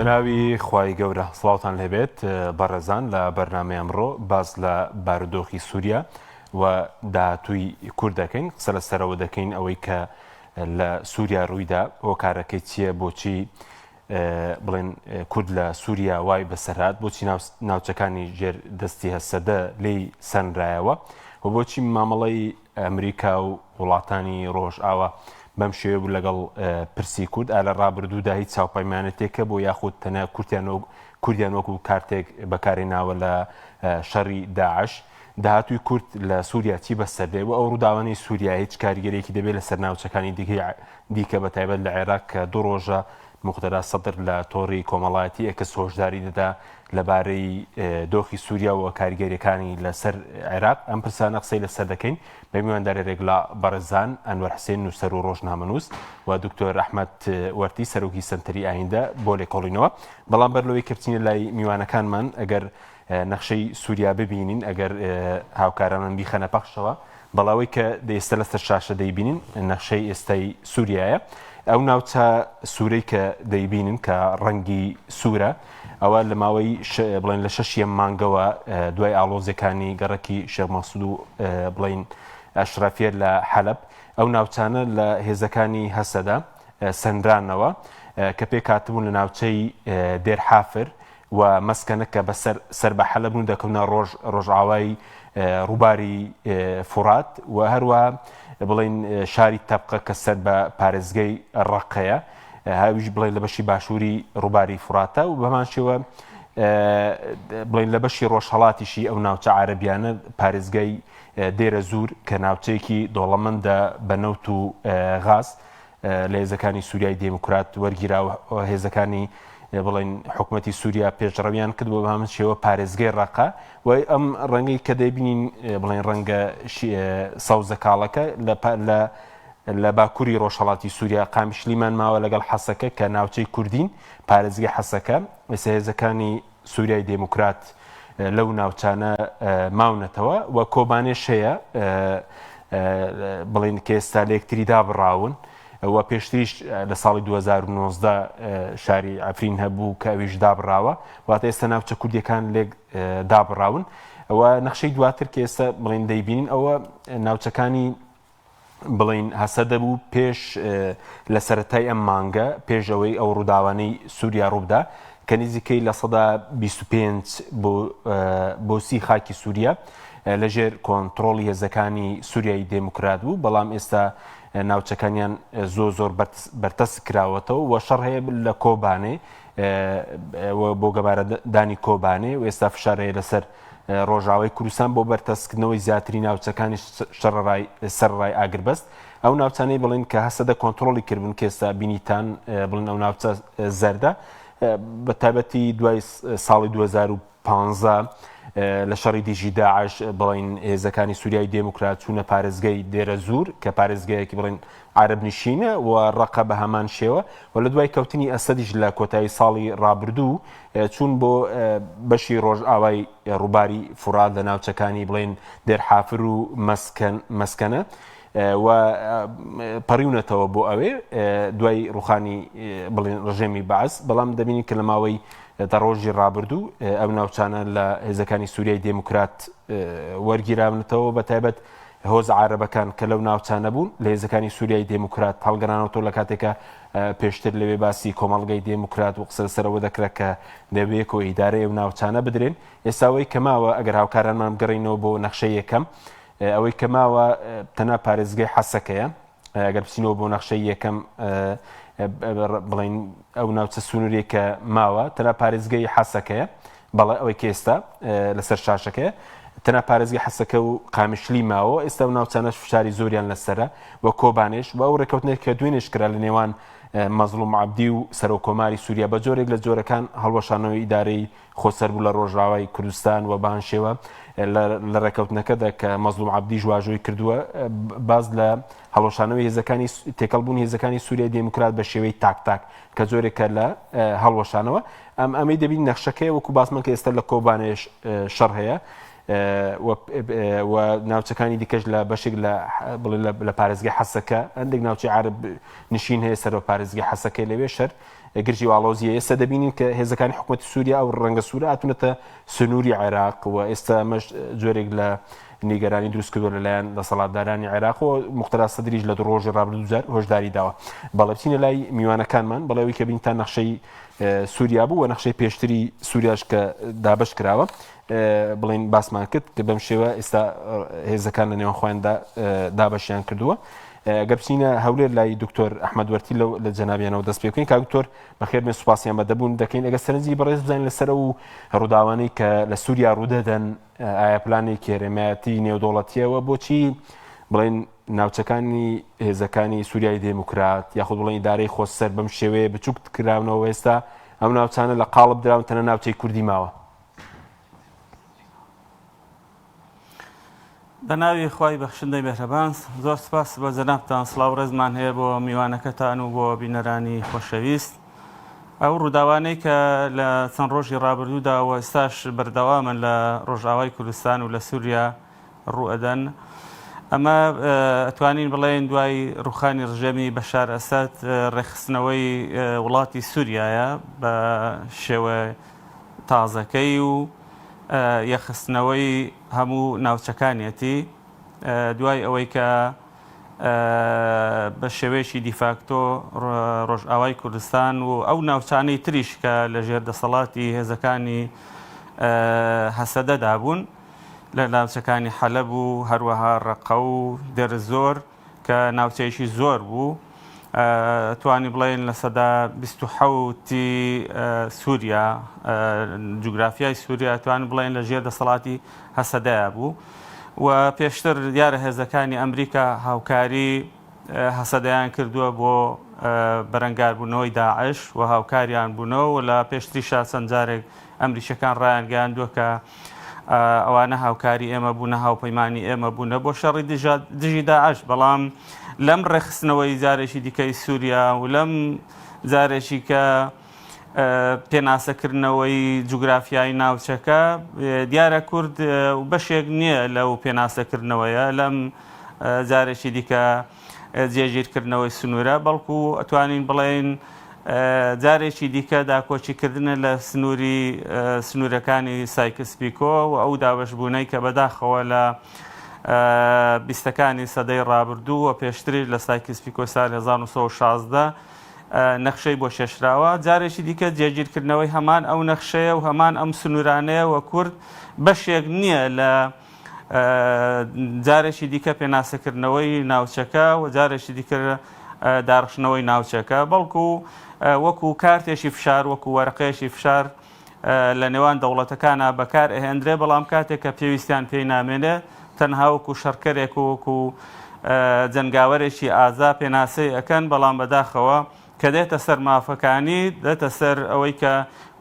بەناوی خوای گەورە سڵاوتان لێبێت بەڕێزان لە بەرنامەی ئەمڕۆ باز لە بارودۆخی سووریا و داهاتووی کورد دەکەین قسە لەسەرەوە دەکەین ئەوەی کە لە سووریا ڕوویدا هۆکارەکەی چییە بۆچی بڵێن کورد لە سووریا وای بەسەرهات بۆچی ناوچەکانی ژێر دەستی هەسەدە لێی سەنرایەوە و بۆچی مامەڵەی ئەمریکا و وڵاتانی ڕۆژئاوا بەم شێوە بوو لەگەڵ پرسی کورد لە ڕابردوودا هیچ چاوپەیمانەتێکە بۆ یاخود تەنە کوردیان وەکو کارتێک بەکارهێناوە لە شەڕی داعش داهاتووی کورد لە سووریا چی بەسەردێ و ئەو ڕووداوانەی سووریا هیچ کاریگەرێکی دەبێت لەسەر ناوچەکانی دیکە بەتایبەت لە عێراق کە دوو ڕۆژە مقتەدا سەدر لە تۆڕی کۆمەڵایەتی ئەکس هۆشداری دەدا لەبارەی دۆخی سووریا و کاریگەریەکانی لەسەر عێراق ئەم پرسانە قسەی لەسەر دەکەین بە میواندارێک لە بەڕێزان ئەنوەر حسێن نووسەر و ڕۆژنامەنووس و دکتۆر ئەحمەد وەرتی سەرۆکی سەنتەری ئایندە بۆ لێکۆڵینەوە بەڵام بەر لەوەی کەچینە لای میوانەکانمان ئەگەر نەخشەی سووریا ببینین ئەگەر هاوکارانان بیخەنە پەخشەوە بەڵاوەی کە ئێستا لەسەر شاشە دەیبینین نەخشەی ئێستای سووریایە ئەو ناوچە سوورەی کە دەیبینن کە ڕەنگی سوورە ئەوە لە ماوەی بڵێن لە 6 مانگەوە دوای ئاڵۆزەکانی گەڕەکی شێخ مەسعود و بڵێن ئەشرەفیە لە حەلەب ئەو ناوچانە لە هێزەکانی هەسەدا سەندرانەوە کە پێک هاتبوون لە ناوچەی دێر حافر و مەسکەنە کە سەر بە حەلەب بوون دەکەونە ڕۆژئاوای ڕووباری فورات و هەروە بڵین شاری تەبقە کە سەر بە پارێزگەی ڕەقەیە هاویش بڵێن لە بەشی باشووری ڕووباری فوراتە و بەمان شێوە بڵین لە بەشی ڕۆژهەڵاتیشی ئەو ناوچە عارەبیانە پارێزگای دێرە زوور کە ناوچەیەکی دۆڵەمەندە بە نەوت و غاز لە هێزەکانی سووریای دموکرات وەرگیرا و هێزەکانی بڵین حکوومەتی سووریا پێشڕەویان کردووە بە هەمان شێوە پارێزگای ڕەقە و ئەم ڕەنگەی کە دەبینین بڵین ڕەنگە سەوزە کاڵەکە لە باکووری ڕۆژهەڵاتی سووریا قامیشلیمان ماوە لەگەڵ حەسەکە کە ناوچەی کوردین پارێزگای حەسەکە ئێستا هێزەکانی سووریای دموکرات لەو ناوچانە ماونەتەوە و کۆبانێش هەیە بڵین کە ئێستا لە یەکتری دابڕاون و پێشتریش لە ساڵی 2019 شاری ئەفرین هەبوو کە ئەویش دابڕاوە واتە ئێستا ناوچە کوردیەکان لێک دابڕاون ئەوە نەخشەی دواتر کە ئێستا بڵین دەیبینین ئەوە ناوچەکانی بڵین هەسەدە بوو پێش لە سەرەتای ئەم مانگە پێش ئەوەی ئەو ڕووداوانەی سووریا ڕووبدا کە نزیکەی لە سەدا 25 بۆ 30 خاکی سووریا لەژێر کۆنتڕۆڵی هێزەکانی سووریای دموکرات بوو بەڵام ئێستا ناوچەکانیان زۆر بەرتەس کراوەتەوە و شەڕ هەیە لە کۆبانێ بۆ گەبارە دانی کۆبانێ و ئێستا فشارەیە لەسەر ڕۆژاوای کوردستان بۆ بەرتەسکردنەوەی زیاتری ناوچەکانی سەرڕای ئاگربەست ئەو ناوچانەی بڵین کە هەسەدە کۆنتڕۆلی کردبوون کە ئێستا بینیتان بڵین ئەو ناوچە زەردە بە تایبەتی دوای ساڵی 2015 لە شەڕی دیژی داعش بڵین هێزەکانی سووریای دموکرات چوونە پارێزگای دێرە زوور کە پارێزگایەکی بڵین عرب نشینە و ڕەقە بە هەمان شێوە و لە دوای کەوتنی ئەسەدیش لە کۆتایی ساڵی ڕابردوو چوون بۆ بەشی ڕۆژئاوای ڕووباری فورات لە ناوچەکانی بڵین دێر حافر و مەسکەنە و پەڕیونەتەوە بۆ ئەوێ دوای ڕوخانی بڵین ڕژێمی بەعەس بەڵام دەبینی کە لە ماوەی تا ڕۆژی ڕابردوو ئەو ناوچانە لە هێزەکانی سووریای دموکرات وەرگیراونەتەوە بە تایبەت هۆز عارەبەکان کە لەو ناوچانە بوون لە هێزەکانی سووریای دموکرات هەڵگەڕانەوە لە کاتێکە پێشتر لەوێ باسی کۆمەڵگەی دموکرات و قسە لەسەرەوە دەکرێت کە دەبێت و ئیدارەی ئەو ناوچانە بدرێن ئێستاەوەی کەماوە ئەگەر هاوکارانمان بگەڕینەوە بۆ نەخشەی یەکەم ئەوەی کەماوە تەنها پارێزگای حەسەکەیە ئەگەر بچینەوە بۆ نەخشەی یەکەم بڵین ئەو ناوچە سنووریە کە ماوە تەنها پارێزگای حەسەکەیە بەڵێ ئەوەی کە ئێستا لەسەر شاشەکەیە تەنها پارێزگای حەسەکە و قامیشلی ماوە ئێستا و ناوچانەش فشاری زۆریان لەسرە و کۆبانێش و ئەو ڕێکەوتنێک کە دوێنێش کرا لە نێوان مەزلوم عەبدی و سەرۆکۆماری سووریا بە جۆرێک لە جۆرەکان هەڵوەشانەوەی ئیدارەی خۆسەر بوو لە ڕۆژاوای کوردستان و بەهان شێوە لە ڕێکەوتنەکەدا کە مەزلوم عەبدی ژواژۆی کردووە باز لە هەڵوەشانەوەی هێزەکانی تێکەڵبوونی هێزەکانی سووریای دموکرات بە شێوەی تاک کە جۆرێکە لە هەڵوەشانەوە ئەمەی دەبین نەخشەکەی وەکو باسمان کە ئێستا لە کۆبانێش شەڕ هەیە و ناوچەکانی دیکەش لە بەشێک لە پارێزگای حەسەکە هەندێک ناوچەی عارب نشین هەیە سەر بە پارێزگای حەسەکەی لەوێ شەر گرژی واڵۆزیە. ئێستا دەبینین کە هێزەکانی حکوومەتی سووریا ئەو ڕەنگە سوورە هاتوونەتە سنووری عێراق و ئێستا ئەمەش جۆرێک لە نیگەرانی دروست کردووە لەلایەن دەسەڵاتدارانی عێراق و مختەر سەدریش لە ڕۆژی ڕابردوو هۆشداری داوە. بەڵێ بچینە لای میوانەکانمان بەڵێوی کە بینتان نەخشەی سووریا بوو و نەخشەی پێشتری سووریاش کە دابش کراوە بڵین باسمان کرد کە بەم شێوە ئێستا هێزەکان لە نێوان خۆیاندا دابەشیان کردووە. گەر بچینە هەولێر لای دکتۆر ئەحمەد وەرتی لە جەنابیانەوە دەست پێ بکەین. کا دکتۆر بەخێر بێ سوپاسیان بەدەبوون دەکەین ئەگە سەرنجی بەڕێز بزانین لەسەر و ڕووداوانەی کە لە سووریا ڕوودەدەن ئایا پلانێکی هێرێمایەتی نێودوڵەتیەوە بۆچی بڵین ناوچەکانی هێزەکانی سووریای دموکرات یاخود بڵین ئیدارەی خۆسەر بەم شێوەیە بچووک کراونەوە ئێستا ئەم ناوچانە لە قاڵب دراون تەنە ناوچەی کوردی ماوە. بەناوی خوای بەخشندەی بەهرەبان زۆر سپاس بە جەنابتان سڵاو ڕێزمان هەیە بۆ میوانەکەتان و بۆ بینەرانی خۆشەویست. ئەو ڕووداوانەی کە لە چەند ڕۆژی ڕابردوودا و ئێستاش بەردەوامن لە ڕۆژئاوای کوردستان و لە سووریا ڕوئەدەن ئەمە ئەتوانین بڵێن دوای ڕوخانی ڕژێمی بەشار ئەسەد ڕێخستنەوەی وڵاتی سووریایە بە شێوە تازەکەی و یەخستنەوەی هەموو ناوچەکانیەتی دوای ئەوەی کە بە شێوەیەکی دیفاکتۆ ڕۆژئاوای کوردستان و ئەو ناوچانەی تریش کە لە ژێر دەسەڵاتی هێزەکانی هەسەدەدا بوون لە ناوچەکانی حەلەب و هەروەها ڕەقە و دێرزۆر کە ناوچەیەکی زۆر بوو توانی بڵێن لە سەدا 27 سووریا جوگرافیای سووریا توانی بڵێن لە ژێر دەسەڵاتی هەسەدایە بوو و پێشتر دیارە هێزەکانی ئەمریکا هاوکاری هەسەدایان کردووە بۆ بەرەنگاربوونەوەی داعش و هاوکاریان بوونەوە و لە پێشتریشا چەند جارێک ئەمریکیەکان ڕایان گەیاندووە کە ئەوانە هاوکاری ئێمە بوونە هاوپەیمانی ئێمە بوونە بۆ شەڕی دژی داعش. بەڵام لەم ڕێخستنەوەی جارێکی دیکەی سووریا و لەم جارێکی کە پێناسەکردنەوەی جوگرافیای ناوچەکە دیارە کورد بەشێک نییە لەو پێناسەکردنەوەیە لەم جارێکی دیکە جێگیرکردنەوەی سنوورە بەڵکو ئەتوانین بڵێن جارێکی دیکە داکۆچیکردنە لە سنوورەکانی سایکس پیکۆ و ئەو دابەشبوونەی کە بەداخەوە لە بیستەکانی سەدەی ڕابردوو و پێشتری لە سایکس پیکۆ ساڵی 1916 نەخشەی بۆ شێشراوە جارێکی دیکە جێگیرکردنەوەی هەمان ئەو نەخشەیە و هەمان ئەم سنوورانەیە و کورد بەشێک نییە لە جارێکی دیکە پێناسەکردنەوەی ناوچەکە و جارێکی دیکە داڕشنەوەی ناوچەکە بەڵکو وەکو کارتێکی فشار وەکو وەرقەیەکی فشار لە نێوان دەوڵەتەکانە بەکار ئەهێنرێ بەڵام کاتێک کە پێویستیان پێی نامێنێ تەنها وەکو شەڕکەرێک و وەکو جەنگاوەرێکی ئازا پێناسەی ئەەکەن بەڵام بەداخەوە کە دێتە سەر مافەکانی دێتە سەر ئەوەی کە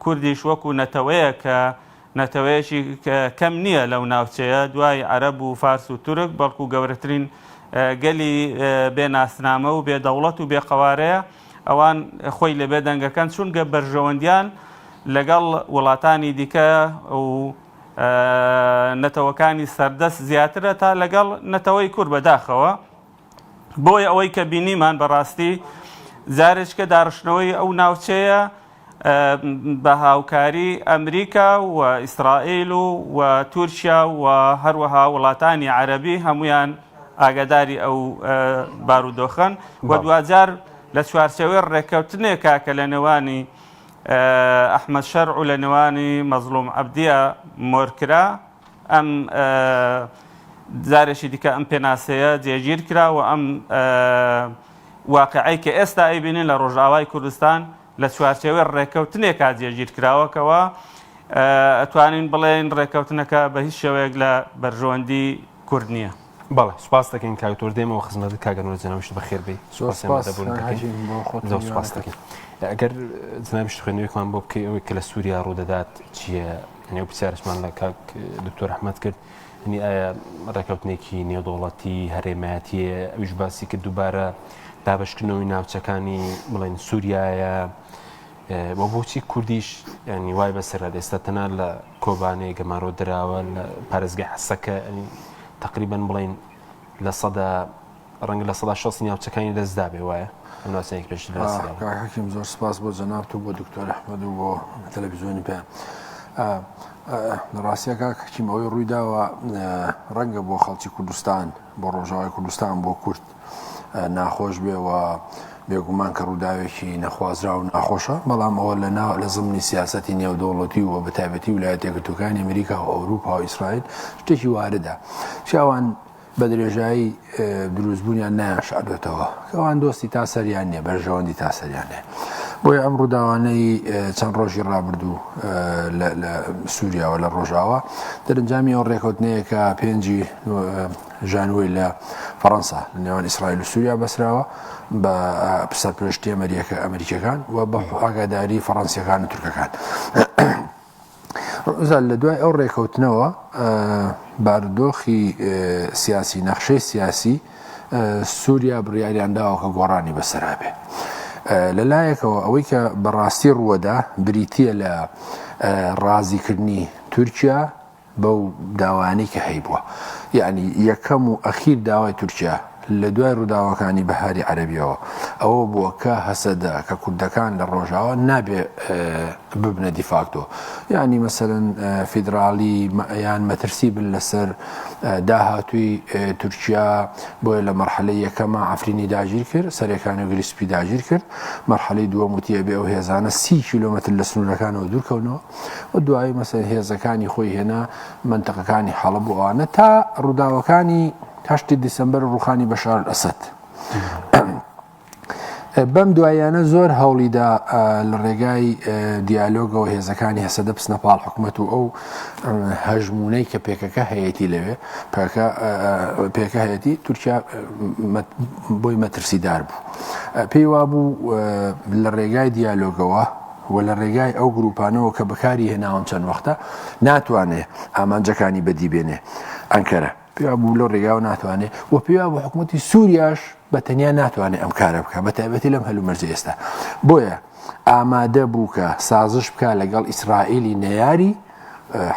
کوردیش وەکو نەتەوەیە کە نەتەوەیەکی کەم نییە لەو ناوچەیە دوای عەرەب و فارس و تورک بەڵکو گەورەترین گەلی بێناسنامە و بێدەوڵەت و بێقەوارەیە ئەوان خۆی لە بێدەنگەکان چونکە بەرژەوەندیان لەگەڵ وڵاتانی دیکە و نەتەوەکانی سەردەست زیاترە تا لەگەڵ نەتەوەی کورد بەداخەوە بۆیە ئەوەی کە بینیمان بەڕاستی جارێککە داڕشنەوەی ئەو ناوچەیە بە هاوکاری ئەمریکا و ئیسرائیل و تورکیا و هەروەها وڵاتانی عەرەبی هەمویان ئاگاداری ئەو بارودۆخەن و دوجار لە چوارچەوەی ڕێکەوتنێکا کە لە نێوانی ئەحمەد شەرع و لە نێوانی مەزلوم عەبدیە مۆرکرا ئەم جارێکی دیکە ئەم پێناسەیە جێگیر کرا و ئەم واقعی کە ئێستا ئەیبینین لە ڕۆژئاوای کوردستان لە چوارچێوەی ڕێکەوتنێکا جێگیر کراوەکەوە ئەتوانین بڵێن ڕێکەوتنەکە بە هیچ شێوەیەک لە بەرژەوەندی کورد نییە. بەڵێ سوپاس دەکەین کاکتۆر دێمەوە خزمەتت کاگەنۆر جەنابیشت بەخێر بێ سوپاس دەکەین. ئەگەر جەنابیشت خوێندنەوەیەکمان بۆ بکەی ئەوەی کە لە سووریا ڕوودەدات چییە ئەو پرسیارشمان لە کاک دکتۆر ئەحمەد کرد هەنی ئایا ڕێکەوتنێکی نێودوڵەتی هەرێمایەتیە ئەویش باسی کرد دووبارە دابەشکردنەوەی ناوچەکانی بڵێن سووریایە بۆ بۆچی کوردیش ینی وای بەسەرە ئێستا تەنها لە کۆبانەی گەمارۆ دراوە لە پارێزگای حەسەکە تقریبان بڵین لە سەدا ڕەنگە لە 60 ناوچەکانی دەستدا بێ وایە ئەم ناسەیەک پێش حکیم زۆر سپاس بۆ جەنابت و بۆ دکتۆر ئەحمەد و بۆ تەلەڤیزیۆنی پێ لە ڕاستیە کاکەکیم ئەوەی ڕوویداوە ڕەنگە بۆ خەڵکی کوردستان بۆ ڕۆژاوای کوردستان بۆ کورد ناخۆش بێەوە بێگومان کە ڕووداوێکی نەخوازرا و ناخۆشە بەڵام ئەوە لە زمانی سیاسەتی نێودەوڵەتی و بە تایبەتی ویلایەتە یەکگرتووەکانی ئەمریکا و ئەوروپا و ئیسرائیل شتێکی واردە شاوان بە درێژایی دروستبوونیان نایانشادوێتەوە کەوان دۆستی تا سەریان نییە بەرژەوەندی تا سەریان نێ بۆیە ئەم ڕووداوانەی چەند ڕۆژی ڕابردوو لە سووریاوە لە ڕۆژاوە دەرەنجامی ئەو ڕێکەوتنەیە کە 5 ژانوی لە فەڕەنسا لە نێوان ئیسرائیل و سووریا بەسراوە بە سەرپرشتی ئەمریکەکان و بە ئاگاداری فەڕەنسیەکان و تورکەکان لە دوای ئەو ڕێکەوتنەوە بارودۆخی سیاسی نەخشەی سیاسی سووریا بڕیاریانداوە کە گۆڕانی بەسەرا بێ لەلایەکەوە ئەوەی کە بەڕاستی ڕووەدا بریتیە لە ڕازیکردنی تورکیا بەو داوانەی کە هەیبووە یعنی یەکەم و ئەخیر داوای تورکیا لە دوای ڕووداوەکانی بەهاری عەرەبیەوە ئەوە بووە کە هەسەدا کە کوردەکان لە ڕۆژاوە نابێ ببنە دیفاکتۆ یعنی مەسەرەن فیدراڵی یان مەترسی بن لەسەر داهاتووی تورکیا بۆیە لە مەرحەلەی یەکەمە عەفرینی داگیر کرد سەرەکانی و گریسپی داگیر کرد مەرحەلەی دووەم وتیە بێ ئەو هێزانە 30 کیلۆمەتر لە سنوورەکانەوە دوورکەونەوە و دوایی مەسەن هێزەکانی خۆی هێنا منتەقەکانی حەڵەب و ئەوانە تا ڕووداوەکانی 8 دیسەمبەر ڕوخانی بەشار ئەسەد بەم دوایانە زۆر هەوڵیدا لە ڕێگای دیالۆگەوە هێزەکانی هەسەدە بچنە پاڵ حکوومەت و ئەو هەژمونەی کە پێکەکە هەیەتی لەوێ پێکە هەیەتی تورکیا بۆی مەترسیدار بوو پێی وابوو لە ڕێگای دیالۆگەوە و لە ڕێگای ئەو گروپانەوە کە بەکاری هێناوەم چەند وەختە ناتوانێت ئامانجەکانی بەدیبێنێ ئەنکەرە پێوا بوو لەو ڕێگاوە ناتوانێت و پێوا بۆ حکوومەتی سووریاش بە تەنیا ناتوانێت ئەم کارە بکە بە تایبەتی لەم هەلومەرجە ئێستا بۆیە ئامادە بوو کە سازش بکە لەگەڵ ئیسرائیلی نەیاری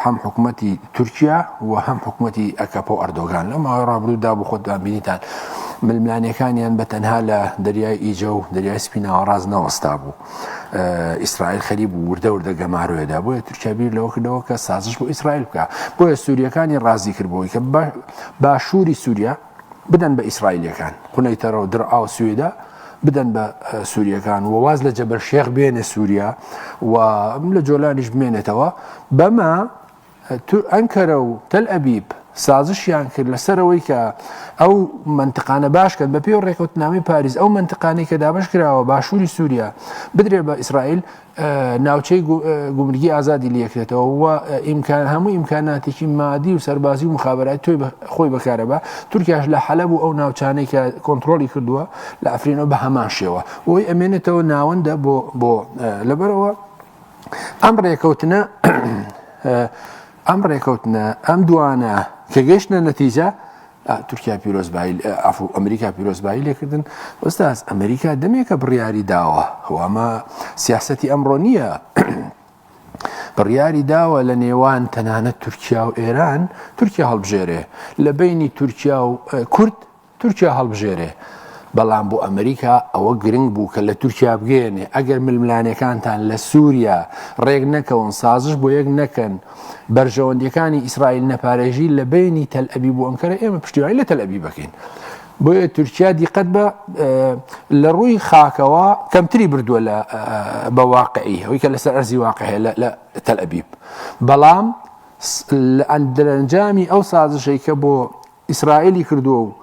هەم حکوومەتی تورکیا و هەم حکوومەتی ئەکەپە و ئەردۆگان لە ماوەی ڕابردوودا بۆ خۆتان بینیتان ململانەکانیان بە تەنها لە دەریای ئیجە و دەریای سپی ناوەڕاز نەوەستا بوو ئیسرائیل خەریب و وردە وردە گەماروێدا بۆیە تورکیا بیر لەوە کردەوە کە سازش بۆ ئیسرائیل بکە بۆیە سووریەکانی ڕازی کردبەوەی کە باشووری سووریا بدەن بە ئیسرائیلەکان قونەیتەرە و درعا و سوێدا بدەن بە سووریەکان و واز لە جەبەر شێخ بێنێ سووریا و لە جۆلانیش بمێنێتەوە بەمە ئەنکەرە و تەل ئەبیب سازشیان کرد لەسەرەوەی کە ئەو منتقانە باشکەن بە پێی ڕێکەوتنامەی پاریس ئەو منتقانەی کە دابش کراوە باشووری سووریا بدرێ بە ئیسرائیل ناوچەی گومرگی ئازادی لەکرێتەوە و هەموو ئیمکاناتێکی مادی و سەربازی و مخابراتی تۆی خۆی بەکارەبە تورکیاش لە حەلەب و ئەو ناوچانەی کە کۆنتترۆلی کردووە لە ئەفرینەوە بە هەمان شێوە ئەوی ئەمێنێتەوە ناوەندە بۆ لەبەرەوە ئەم ڕێکەوتنە ئەم دوانە کە گەشتە نەتیجە تورکیا پیرۆزبایی ئەفو ئەمریکا پیرۆزبایی لێکردن ئۆستاز ئەمریکا دەمێکە بڕیاری داوە ئەمە سیاسەتی ئەمڕۆ نییە بڕیاری داوە لە نێوان تەنانەت تورکیا و ئێران تورکیا هەڵبژێرێ لە بینی تورکیا و کورد تورکیا هەڵبژێرێ بەڵام بۆ ئەمریکا ئەوە گرنگ بوو کە لە تورکیا بگەێنێ ئەگەر ململانەکانتان لە سووریا ڕێک نەکەون سازش بۆ یەک نەکەن بەرژەوەندیەکانی ئیسرائیل نەپارێژی لە بینی تەل ئەبیب و ئەنکەرە ئێمە پشتیوانی لە تەل ئەبیب بکەین بۆیە تورکیا دیقەت بە لە ڕووی خاکەوە کەمتری بردووە بە واقعی ئەوەی کە لەسەر ئەرزی واقعەیە لە تەل ئەبیب بەڵام دەرەنجامی ئەو سازشەی کە بۆ ئیسرائیلی کردووە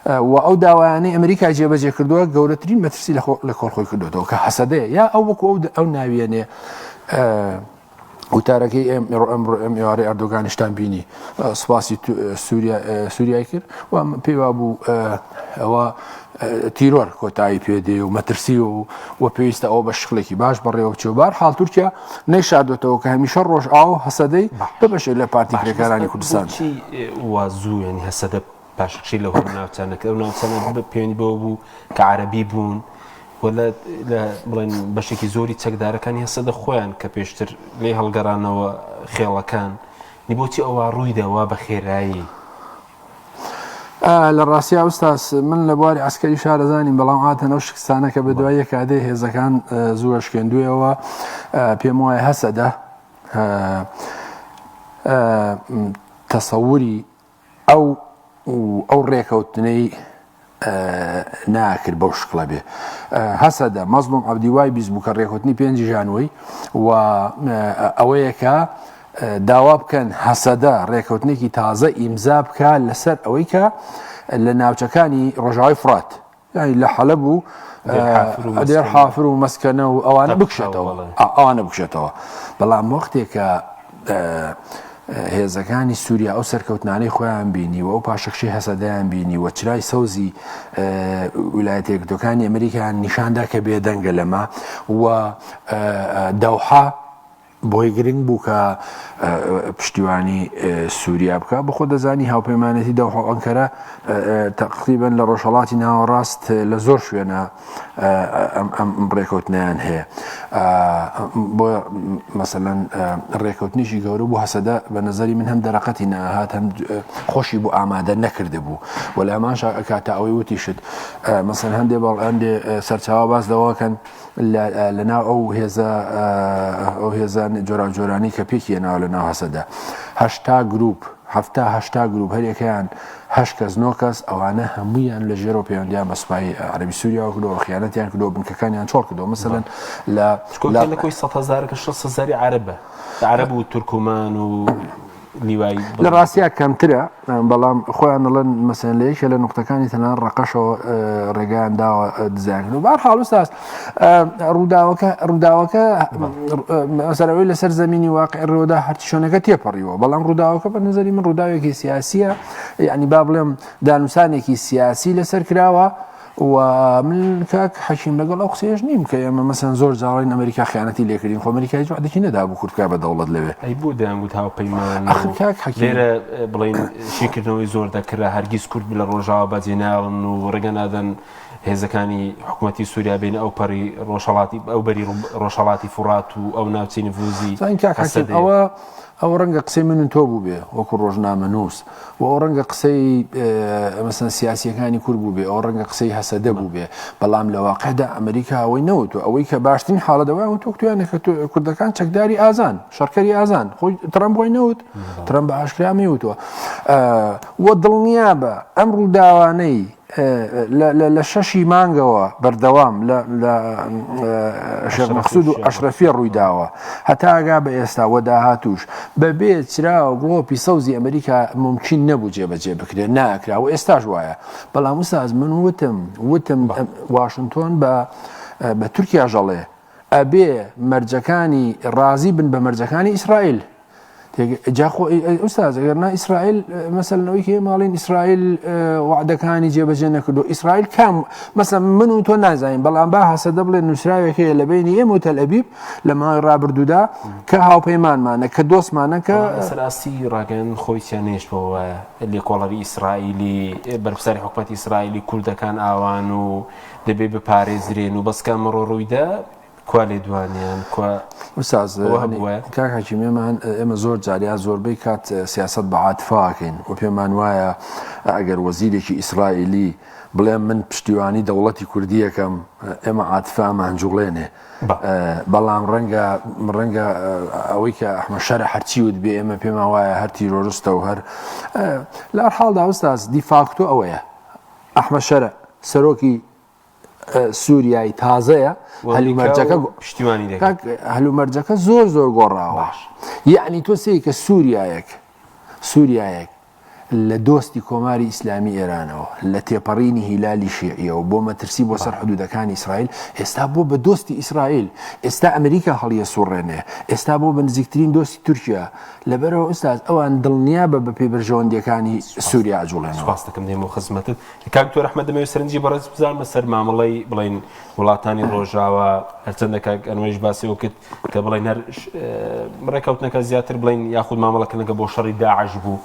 و ئەو داوایانەی ئەمریکا جێبەجێ کردووە گەورەترین مەترسی لە کۆڵخۆی کردوەوە کە حەسەدەیە یا ئەو وەکو ئەو ناویێنێ وتارەکەی ئەم ئێوارەی ئەردۆگانیشتان بینی سوپاسی سووریای کرد و پێی وابوو ئەوە تیرۆر کۆتایی پێدێ و مەترسی و پێویستە ئەو بە شخڵێکی باش بەڕێوە بچێوبار حاڵ تورکیا نەیشادوێتەوە کە هەمیشە ڕۆژ ئاو هەسەدەی بەشێک لە پارتی کرێکارانی کوردستان وازوو ینی هەسەدە پاشقشی لە هەر ناوچانەکە ئەو ناوچانە پێوەنی بەوە بوو کە عەرەبی بوون بڵێن بەشێکی زۆری چەکدارەکانی هەسەدە خۆیان کە پێشتر لێ هەڵگەڕانەوە خێڵەکان نی بۆچی ئەوە ڕوویداوە بە خێرایی لە ڕاستیا ئوستاس من لە بواری عسکەری شارەزانین بەڵام ئاتەنەو شکستانە کە بە دوای یەکادەی هێزەکان زووە شکێندوویەوە پێم وایە هەسەدە تەسەووری ئەو ڕێکەوتنەی ناکرد بەو شکڵە بێ هەسەدە مەزلوم عەبدیوای بیست بوو کە ڕێکەوتنی 5 ژانوەری و ئەوەیەکە داوا بکەن هەسەدە ڕێکەوتنێکی تازە ئیمزا بکە لەسەر ئەوەی کە لە ناوچەکانی ڕۆژاوی فرات یعنی لە حەلەب و دێر حافر و مەسکەنە و ئەوانە بکشێتەوە بەڵام وەختێکە هێزەکانی سووریا ئەو سەرکەوتنانەی خۆیان بینی و ئەو پاشەکشی هەسەدایان بینی و چرای سەوزی ویلایەتە یەکگرتووەکانی ئەمریکایان نیشاندا کە بێدەنگە لەمە و دەوحا بۆی گرنگ بوو کە پشتیوانی سووریا بکە بخۆ دەزانی هاوپەیمانەتی دەوحا و ئەنکەرە تقریبا لە ڕۆژهەڵاتی ناوەڕاست لە زۆر شوێنە ئەم ڕێکەوتنیان هەیە بۆ مەسەلەن ڕێکەوتنیشی گەورە بوو هەسەدە بە نەزەری من هەم دەرەقەتی نەهات هەم خۆشی بوو ئامادە نەکرده بوو و لە ئەمان کاتە ئەوەی وتیشت مەسەن هەندێ بەڵێ سەرچاوە باس دەواکەن لەناو ئەو هێزان جۆرانی کە پێکی ناو لە ناو هەسەدا 8 گروپ 7 گروپ هەرێکیان 8 کەس 9 کەس ئەوانە هەمویان لە ژێرۆ پەیوەندیان بە سوپای عەرەبی سووریا کردەوە خیانەتیان کردەوە بنکەکانیان چۆڵ کردەوە مەسەلەن لە کۆی 100,000 کە 600,000 عەرەبە عەرەب و تورکومان و لیوایی لە ڕاستیا کەمترە بەڵام خۆیان دەڵێن مەسەلەن لە یەکێ لە نقطەکانی تەنان ڕەقەشەوە ڕێگەیان داوە دزایان و بەهەرحاڵ ئوستاس ڕووداوەکە مەسەلەوەی لەسەر زەمینی واقعی ڕێوەدا هەرچی شوێنەکە تێپەڕیوە بەڵام ڕووداوەکە بە نەزەری من ڕووداوێکی سیاسیە یعنی با بڵێم دانووسانێکی سیاسی لەسەر کراوە و من کاک حەکیم لەگەڵ ئەو قسەیەش نیم کە ئێمە مەسەن زۆر جاڵین ئەمریکا خیانەتی لێکردین خۆ ئەمریکای وعدێکی نەدا بوو کورتکا بە دەوڵەت لەوێ ئەی بوو دەیانگوت هاوپەیمان لێرە بڵین شیکردنەوەی زۆر دەکرا هەرگیز کورد لە ڕۆژاوە بەجێناڵن و ڕێگە نادەن هێزەکانی حکوومەتی سووریا بینە ئەو پەڕی ڕۆژهەڵاتی ئەو بەری ڕۆژهەڵاتی فورات و ئەو ناوچەی نفوزی ئەو ڕەنگە قسەی من تۆ بوو بێ وەکو ڕۆژنامە نووس و ئەو ڕەنگە قسەی مەسەن سیاسیەکانی کورد بوو بێ ئەو ڕەنگە قسەی هەسەدە بوو بێ بەڵام لە واقعدا ئەمریکا ئەوەی نەوتوە ئەوەی کە باشترین حاڵەتەوەی و تۆکتویانە کە کوردەکان چەکداری ئازان شەڕکەری ئازان خۆی ترەمپ بۆی نەوت ترەمپ بە ئاشکرا مەوتوە وە دڵنیا بە ئەم ڕووداوانەی لە 6 مانگەوە بەردەوام لە شێخ مەقسوود و ئەشرەفی ڕوویداوە هەتا ئاگا بە ئێستا وە داهاتوش بەبێ چرا و گڵۆپی سەوزی ئەمریکا ممکن نەبوو جێبەجێ بکرێت ناکرا و ئێستاش وایە بەڵام ئوستاز من وتم واشنتۆن بە تورکیا ژەڵێ ئەبێ مەرجەکانی ڕازی بن بە مەرجەکانی ئیسرائیل ئوستاز ئەگەرنا ئیسرائیل مەسەلەوەی کە ماڵین ئیسرائیل وعدەکانی جێبەجێ نەکردو ئیسرائیل کام مەسەن من و تۆ نازانین بەڵام با هەسەدە بڵێن نووسراوێکەیە لە بینی ئێمە و تەلئەبیب لە ماوەی ڕابردوودا کە هاوپەیمانمانە کە دۆستمانە کە سەراستی ڕاگەن خۆی چیانێشتەوە لێکۆڵەری ئیسرائیلی بەرپرسانی حکوومەتی ئیسرائیلی کوردەکان ئاوان و دەبێ بپارێزرێن و بەسکە مەڕۆ ڕوویدا کوا لێ دوانیان ئوستاز کاک حەکیمێمان ئێمە زۆر جاریان زۆربەی کات سیاست بە عاتفاکەین و پێمان وایە ئەگەر وەزیرێکی ئیسرائیلی بڵێم من پشتیوانی دەوڵەتی کوردیەکەم ئێمە عاتفامان جوڵێنێ بەڵام ڕەنگە ئەوەی کە ئەحمەد شەرە هەرچی وت بێ ئێمە پێمان وایە هەر تیرۆریستە و هەر لە هەر حاڵدا ئوستاز دیفاکتۆ ئەوەیە ئەحمەد شەرە سەرۆکی سووریایی تازەیە هەلومەرجەکە زۆر گۆڕاوە یعنی تۆ سێ کە سووریایەک لە دۆستی کۆماری ئیسلامی ئێرانەوە لە تێپەڕینی هیلالی شیعیەوە بۆ مەترسی بۆ سەر حدودەکانی ئیسرائیل ئێستا بۆ بە دۆستی ئیسرائیل ئێستا ئەمریکا هەڵیە سوڕێنێ ئێستا بۆ بە نزیکترین دۆستی تورکیا لەبەرەوە ئوستاز ئەوان دڵنیا بە پێبەرژەوەندیەکانی سووریا جوڵێن سپاس دەکەم دێمە خزمەتت کاک تۆ ڕەحمەت دەمەوێت سەرنجی بەڕێز بزانم بەسەر مامەڵەی بڵین وڵاتانی ڕۆژاوە هەرچەندە کاک ئەنوێژ باسیەوە کرد کە بڵین هەر ڕێکەوتنەکە زیاتر بڵین یاخود مامەڵەکەنەکە بۆ شەڕی داعش بوو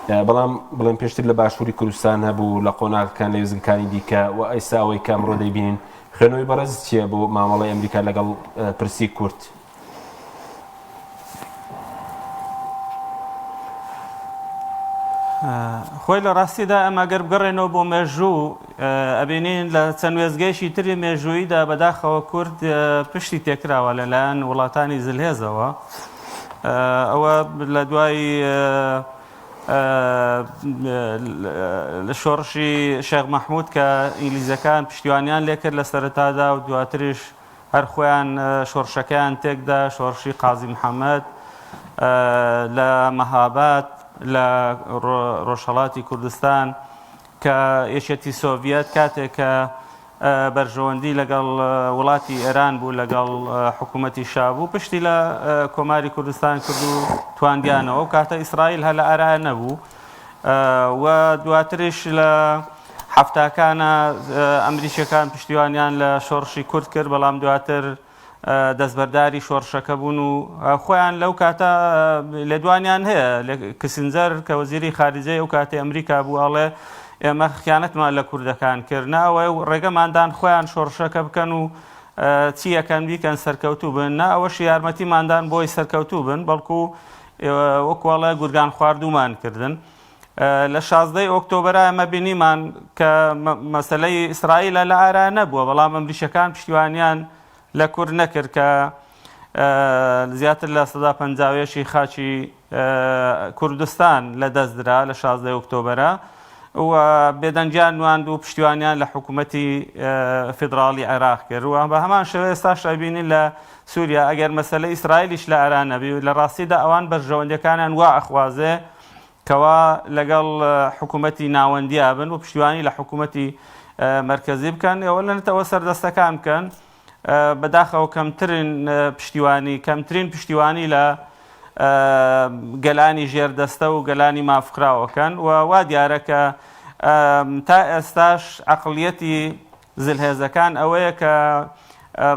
بەڵام بڵێن پێشتر لە باشووری کوردستان هەبوو لە قۆناغەکان لە وێزگەکانی دیکە و ئەیستا ئەوەی کامڕۆ دەیبینین خوێنەوەی بەڕێز چییە بۆ مامەڵەی ئەمریکا لەگەڵ پرسی کورد؟ خۆی لە ڕاستیدا ئەمە گەر بگەڕێنەوە بۆ مێژوو ئەبینین لە چەند وێزگەیشی تری مێژوویدا بەداخەوە کورد پشتی تێکراوە لەلایەن وڵاتانی زلهێزەوە. ئەوە لە دوای شۆڕشی شێخ مەحموود کە ئینگلیزەکان پشتیوانیان لێکرد لە سەرەتادا و دواتریش هەر خۆیان شۆڕشەکەیان تێکدا، شۆڕشی قازی محەممەد لە مەهاباد لە ڕۆژهەڵاتی کوردستان کە یەکێتی سۆڤیەت کاتێک کە بەرژەوەندی لەگەڵ وڵاتی ئێران بوو لەگەڵ حکوومەتی شابوو پشتی لە کۆماری کوردستان کرد و تواندیانەوە و کاتە ئیسرائیل هە لە ئارایە نەبوو و دواتریش لە حەفتاکانە ئەمریکیەکان پشتیوانیان لە شۆڕشی کورد کرد، بەڵام دواتر دەستبەرداری شۆڕشەکە بوون و خۆیان لەو کاتە لێدوانیان هەیە. کسنجەر کە وەزیری خارجەی ئەو کاتی ئەمریکا بوو ئەڵێ ئێمە خیانەتمان لە کوردەکان کردنەوە و ڕێگەماندان خۆیان شۆڕشەکە بکەن و چیەکەن بیکەن سەرکەوتوو بن، نا ئەوەش یارمەتیماندان بۆی سەرکەوتوو بن، بەڵکو وەکوڵە گورگان خواردومان کردن. لە 16 ئۆکتۆبەرە ئەمە بینیمان کە مەسەلەی ئیسرائیلە لە ئارا نەبووە، بەڵام ئەمریکیەکان پشتیوانیان لە کورد نەکرد کە زیاتر لە 150 خاچی کوردستان لە دەستدرا لە 16 ئۆکتۆبەرە و بێدەنجیان نواند و پشتیوانیان لە حکوومەتی فیدراڵی عێراق کرد و بە هەمان شێوە ئێستاش ئەبینین لە سووریا ئەگەر مەسەلە ئیسرائیلیش لە ئارا نەبی لە ڕاستیدا ئەوان بەرژەوەندەکانیان وا ئەخوازێ کەوا لەگەڵ حکوومەتی ناوەندیا بن و پشتیوانی لە حکوومەتی مرکزی بکەن ئەوە لەنێتەوە سەردەستەکان بکەن. بەداخەوە کەمترین پشتیوانی لە گەلانی ژێردەستە و گەلانی مافکراوەکەن و وا دیارە کە تا ئێستاش عەقڵیەتی زلهێزەکان ئەوەیە کە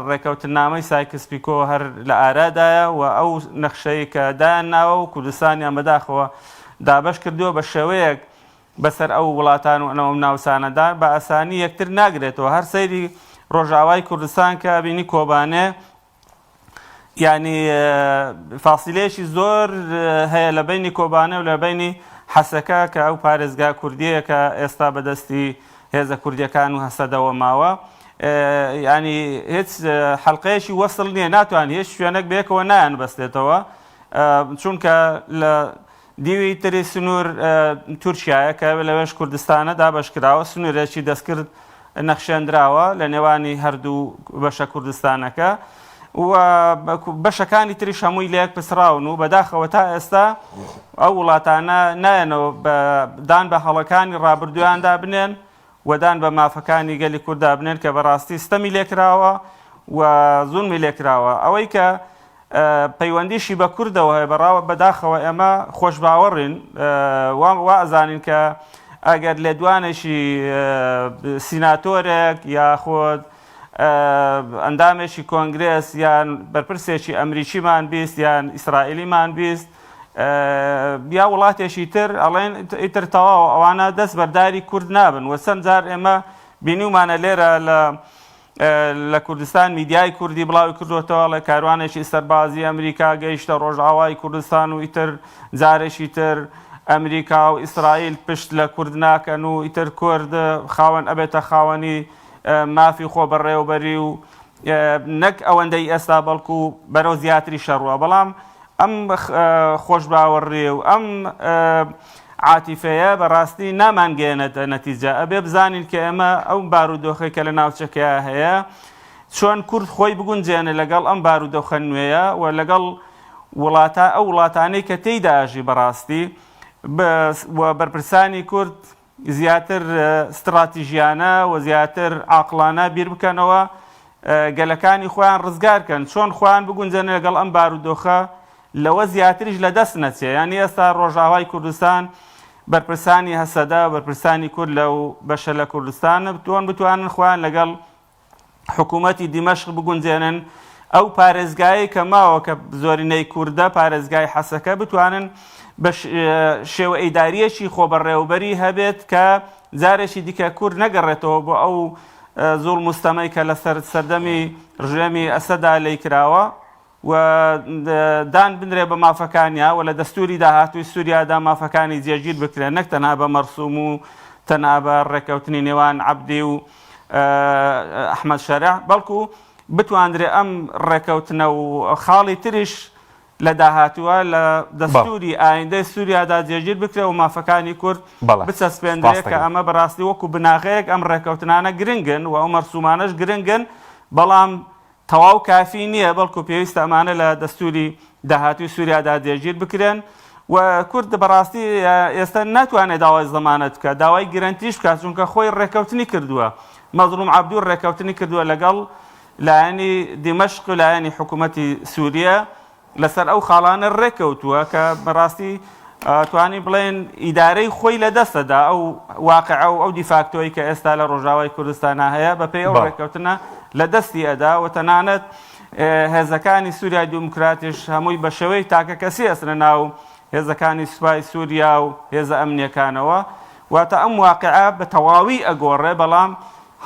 ڕێکەوتنامەی سایکس پیکۆ هەر لە ئارادایە و ئەو نەخشەی کە دایان ناوە و کوردستانیان بەداخەوە دابەش کردووە بە شێوەیەک بەسەر ئەو وڵاتان و ئەم ناوسانەدان بە ئاسانی یەکتر ناگرێتەوە. هەر سەیری ڕۆژاوای کوردستان کە بینی کۆبانێ یعنی فاسیلەیەکی زۆر هەیە لە بینی کۆبانە و لە بینی حەسەکە کە ئەو پارێزگا کوردیە کە ئێستا بەدەستی هێزە کوردیەکان و هەسەدەوە ماوە، ینی هیچ حەڵقەیەکی وەسڵ نییە، ناتوان هیچ شوێنێک بێکەوە نایان بەستێتەوە چونکە لە دیوی تری سنوور تورکیایە کە لەوێش کوردستانە دابەشکراوە، سنوورێکی دەستکرد نەخشێنراوە لە نێوانی هەردوو بەشە کوردستانەکە و بەشەکانی تریش هەمووی لەیەک پسراون و بەداخەوە تا ئێستا ئەو وڵاتانە نایەنەوە دان بە هەڵەکانی ڕابردویاندا بنێن و دان بە مافەکانی گەلی کووردا بنێن کە بەڕاستی ستەمی لێکراوە و زوڵمی لێکراوە. ئەوەی کە پەیوەندیشی بە کوردەوە هەیە بەڕاوە بەداخەوە ئێمە خۆشباوەڕین وا ئەزانین کە ئەگەر لێدوانێکی سیناتۆرێک یاخۆت ئەندامێکی کۆنگرێس یان بەرپرسێکی ئەمریکیمان بیست یان ئیسرائیلیمان بیست یا وڵاتێکی تر ئەڵێن ئیتر تەواو ئەوانە دەست بەرداری کورد نابن و چەند جار ئێمە بینیومانە لێرە لە کوردستان میدیای کوردی بڵاوی کردوێتەوە لە کاروانێکی سەربازی ئەمریکا گەیشتە ڕۆژئاوای کوردستان و ئیتر جارێکی تر ئەمریکا و ئیسرائیل پشت لە کورد ناکەن و ئیتر کورد خاوەن ئەبێتە خاوەنی مافی خۆ بەڕێوەبەری و نەک ئەوەندەی ئێستا بەڵکو بەرەو زیاتری شەڕوە. بەڵام ئەم خۆشباوەڕێ و ئەم عاتیفەیە بەڕاستی نامانگەێنێتە نەتیجە. ئەبێ بزانین کە ئێمە ئەو بارودۆخەی کە لە ناوچەکەیە هەیە چۆن کورد خۆی بگونجێنێ لەگەڵ ئەم بارودۆخە نوێیە و لەگەڵ ئەو وڵاتانەی کە تێیدا ئاژی بەڕاستی و بەرپرسانی کورد زیاتر استراتیژیانە و زیاتر عاقلانە بیر بکەنەوە گەلەکانی خۆیان ڕزگارکەن، چۆن خۆیان بگونجێنێ لەگەڵ ئەم بارودۆخە لەوە زیاتریش لە دەست نەچێ. یعنی ئێستا ڕۆژاوای کوردستان بەرپرسانی هەسەدا بەرپرسانی کورد لەو بەشە لە کوردستانە بتوانن خۆیان لەگەڵ حکوومەتی دیمەشق بگونجێنن ئەو پارێزگایی کە ماوە کە زۆرینەی کووردە پارێزگای حەسەکە بتوانن بە شێوە ئەیداریەکی خۆبەڕێوەبەری هەبێت کە جارێکی دیکە کورد نەگەڕێتەوە بۆ ئەو زوڵ مستەمەی کە لە سەردەمی ڕژێمی ئەسەدا لێی کراوە و دان بنرێ بە مافەکانیا و لە دەستوری داهاتووی سووریادا مافەکانی جێگیر بکرێن نەک تەنها بە مەرسوم و تەنها بە ڕێکەوتنی نێوان عەبدی و ئەحمەد شەرع بەڵکو بتواندرێ ئەم ڕێکەوتنە و خاڵی تریش لە داهاتووە لە دەستوری ئایندەی سووریادا جێگیر بکرێ و مافەکانی کورد بچەسپێندرێ کە ئەمە بەڕاستی وەکو بناغەیەک ئەم ڕێکەوتنانە گرنگن و ئەو مەرسومانەش گرنگن بەڵام تەواو کافی نییە بەڵکو پێویستە ئەمانە لە دەستوری داهاتووی سووریادا جێگیر بکرێن و کورد بەڕاستی ئێستا ناتوانێت داوای زەمانەت بکە داوای گرنتیش بکات چونکە خۆی ڕێکەوتنی کردووە مەزلوم عەبدوو ڕێکەوتنی کردووە لەگەڵ لایەنی دیمەشق و لایەنی حکوومەتی سووریە لەسەر ئەو خاڵانە ڕێکەوتووە کە بەڕاستی توانی بڵێن ئیدارەی خۆی لە دەستەدا ئەو واقعە و ئەو دیفاکتۆی کە ئێستا لە ڕۆژاوای کوردستانە هەیە بەپێی ئەو ڕێکەوتنە لە دەستی ئەدا و تەنانەت هێزەکانی سووریای دیموکراتیش هەمووی بە شێوەی تاکە کەسی ئەسنە ناو هێزەکانی سوپای سووریا و هێزە ئەمنیەکانەوە واتە ئەم واقعە بە تەواوی ئەگۆڕێ بەڵام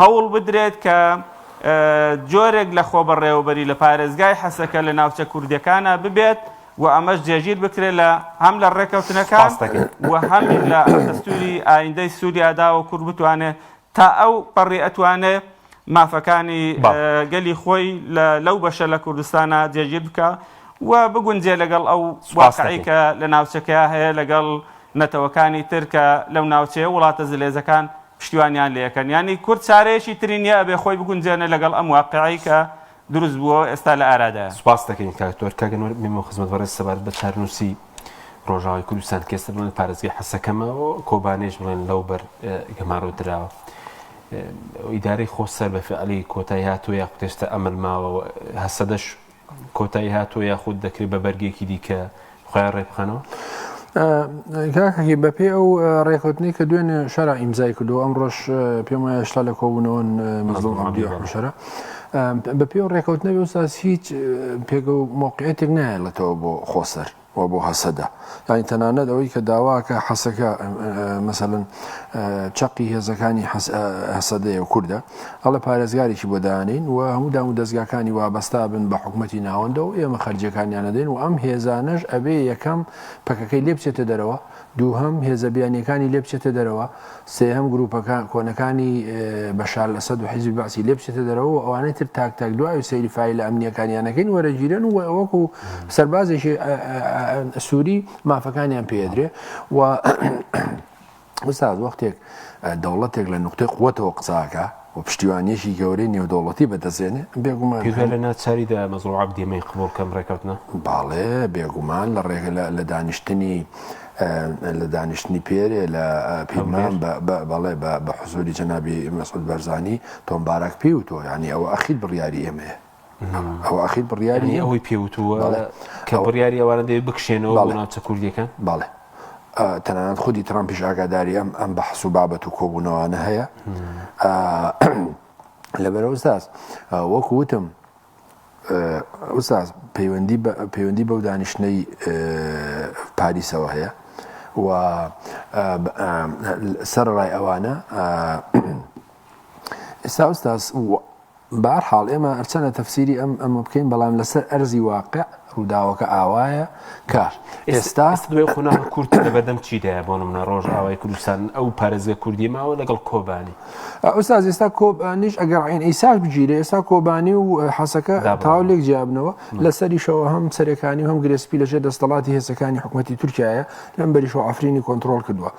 هەوڵ بدرێت کە جۆرێک لە خۆبەڕێوەبەری لە پارێزگای حەسەکە لە ناوچە کوردەکانە ببێت و ئەمەش جێگیر بکرێت لە هەم لە ڕێکەوتنەکان و هەم لە دەستوری ئایندەی سووریادا و کورد بتوانێت تا ئەو پەڕی ئەتوانێت مافەکانی گەلی خۆی لەو بەشە لە کوردستانە جێگیر بکە و بگونجێ لەگەڵ ئەو واقعی کە لە ناوچەکەیە هەیە لەگەڵ نەتەوەکانی ترکە لەو ناوچەیە وڵاتە زلێزەکان پشتیوانیان لەکەن ینی کورد چارەیەکی ترینە ئەبێ خۆی بگونجێنە لەگەڵ ئەم واقعی کە دروست بووە ئێستا لە ئارادایە. سوپاس دەکەین کاکتۆر کاگەنوەر میمە خزمەت بەڕێز سەبارەت بە چارنووسی ڕۆژاوای کوردستان کێستا بڵێن پارێزگای حەسەکەمەوە کۆبانێش بڵێن لەو بەر گەماڕۆدراوە ئیدارەی خۆسەر بە فعلی کۆتایی هاتووە یا قوتێشتا ئەمەل ماوە هەسەدەش کۆتایی هاتووە یاخود دەکرێت بە بەرگێکی دیکە خۆیان ڕێبخەنەوە کاکەکی بەپێ ئەو ڕێکوتنی کە دوێنێ شەرع ئیمزای کردو ئەم ڕۆژ پێم وایە شتا لە کۆبوونەوەن مەزلوم عەبدی و حەشەرە بەپێ ئەو ڕێکەوتنە بێ ئوستاز هیچ پێگە و موقعیتێک نایەڵێتەوە بۆ خۆسەر و بۆ هەسەدە یانی تەنانەت ئەوەی کە داواکە حەسەکە مەسەڵەن چەقی هێزەکانی هەسەدەیە و کووردە ئەڵە پارێزگارێکی بۆ دانین و هەموو دام و دەستگاکانی وابەستا بن بە حکوومەتی ناوەندە و ئێمە خەرجیەکانیان دەدەین و ئەم هێزانەش ئەبێ یەکەم پەکەکەی لێ بچێتە دەرەوە دووهەم هێزە بیانیەکانی لێ بچێتە دەرەوە سێهەم گروپەکان کۆنەکانی بەشار لەسەد و حیزبی بەعسی لێ بچێتە دەرەوە و ئەوانەی تر تاک دوای و سەیری فایل ئەمنیەکانیانەکەین وەرەگیرن و وەکو سەربازێکی سووری مافەکانیان پێدرێ و ئوستاز وەختێک دەوڵەتێک لە نوقتەی قووەتەوە قساکە و پشتیوانیەشی گەورەی نێودەوڵەتی بەدەستێنێ بێگومان لە ناچاریدا مەزلوم عەبدی ئەمەی قبوڵ کەم ڕێکەوتنە باڵێ بێگومان لە ڕێگە لە دانیشتنی پێرێ لە پیمان بەڵێ بە حزوری جەنابی مەسعود بەرزانی تۆمبارەک پێوتۆ ینی ئەوە ئەخیر بڕیاری ئێمەیە ئەوە ئەخیر بڕیاری ئەوەی پێوتووە کە بڕیاری ئەوانە دەوێت بکشێنەوە بۆ ناوچە کوردیەکان باڵێ تەنانەت خودی ترامپیش ئاگاداری ئەم بەحس و بابەت و کۆبوونەوەوانە هەیە لەبەرە ئوستاز وەکو وتم ئوستاز پەیوەندی بەو دانیشتنەی پاریسەوە هەیە و سەرڕای ئەوانە ئێستا ئوستاز بەهەرحاڵ ئێمە هەرچەندە تەفسیری ئەمە بکەین بەڵام لەسەر ئەرزی واقع ڕووداوەکە ئاوایە کار ئێستا دوێ خۆناغ کورد لە بەردەم چیدایە بۆ نمونە ڕۆژ ئاوای کوردستان ئەو پارێزگە کوردی ماوە لەگەڵ کۆبانی ئوستاز ئێستا کۆبانیش ئەگەر عین ئیساش بگیرێ ئێستا کۆبانی و حەسەکە تاولێک جیابنەوە لەسەریشەوە هەم سەرەکانی و هەم گرێسپی لەژێر دەستەڵاتی هێزەکانی حکوومەتی تورکیایە لەم بەریشەوە ئەفرینی کۆنتڕۆڵ کردووە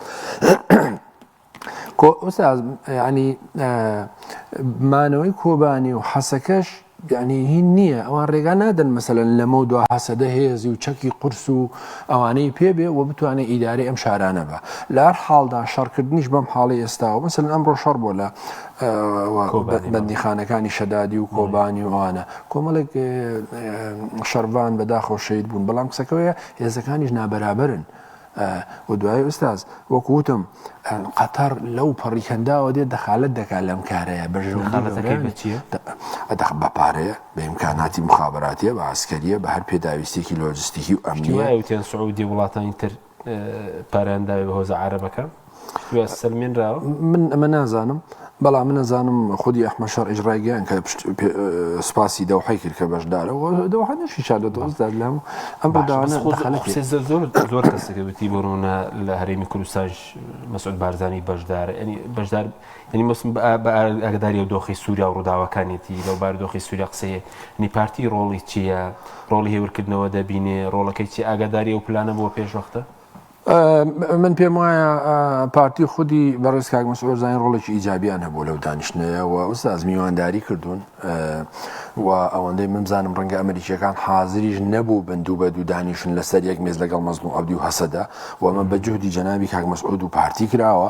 ئوستاز ینی مانەوەی کۆبانی و حەسەکەش یعنی هین نییە ئەوان ڕێگا نادەن مەسەلەن لەمە و دو حەسەدە هێزی و چەکی قورس و ئەوانەی پێبێ و بتوانێت ئیدارەی ئەم شارانە بە لە هەر حاڵدا شەڕکردنیش بەم حاڵی ئێستاوە مەسەلەن ئەمڕۆ شەڕ بۆ لە بەندیخانەکانی شەدادی و کۆبانی و ئەوانە کۆمەڵێک شەڕوان بەداخەوە شەید بوون بەڵام قسەکەوەیە هێزەکانیش نابەرابەرن و دوای ئوستاز وەکووتم قەتەر لەو پەڕیکەنداوە دێت دەخالت دەکات لەم کارەیە بەپارەیە بە ئیمکاناتی مخابراتیە بە ئاسکەریە بە هەر پێداویستێکی لۆجستیکی و ئەمنیەوتیان سعودی وڵاتانی تر پارەیانداوی بە هۆزە عەرەبەکە سەلمێنراوە من ئەمە نازانم بەڵام من نەزانم خودی ئەحمەد شەڕ ئیجرایگەیان کە سپاسی دەوحەی کرد کە بەشدارەوە دەوحە نەشی شادەدۆزدا لەم ئەم بەداوانە زۆر کەسەکەوتی بڕونە لە هەرێمی کوردستان مەسعود بارزانی بەشدار بەشدار ینی مەسم بە ئاگداری و دۆخی سووریا و ڕووداوەکانێتی لەو بارودۆخی سووریا قسەیە نی پارتی ڕۆڵی چییە ڕۆڵی هێورکردنەوە دەبینێ ڕۆڵەکەی چی ئاگاداری و پلانە بۆ پێشوەختە من پێم وایە پارتی خودی بەڕێز کاک مەسعود بارزانی ڕۆڵێکی ئیجابیان هەبوو لەو دانیشتنەوە ئوستاز میوانداری کردوون و ئەوەندەی من بزانم ڕەنگە ئەمریکیەکان حازریش نەبوو بن دوو بە دوو دانیشن لەسەر یەک مێز لەگەڵ مەزلوم عەبدی و هەسەدا و ئەمە بە جوهدی جەنابی کاک مەسعود و پارتی کراوە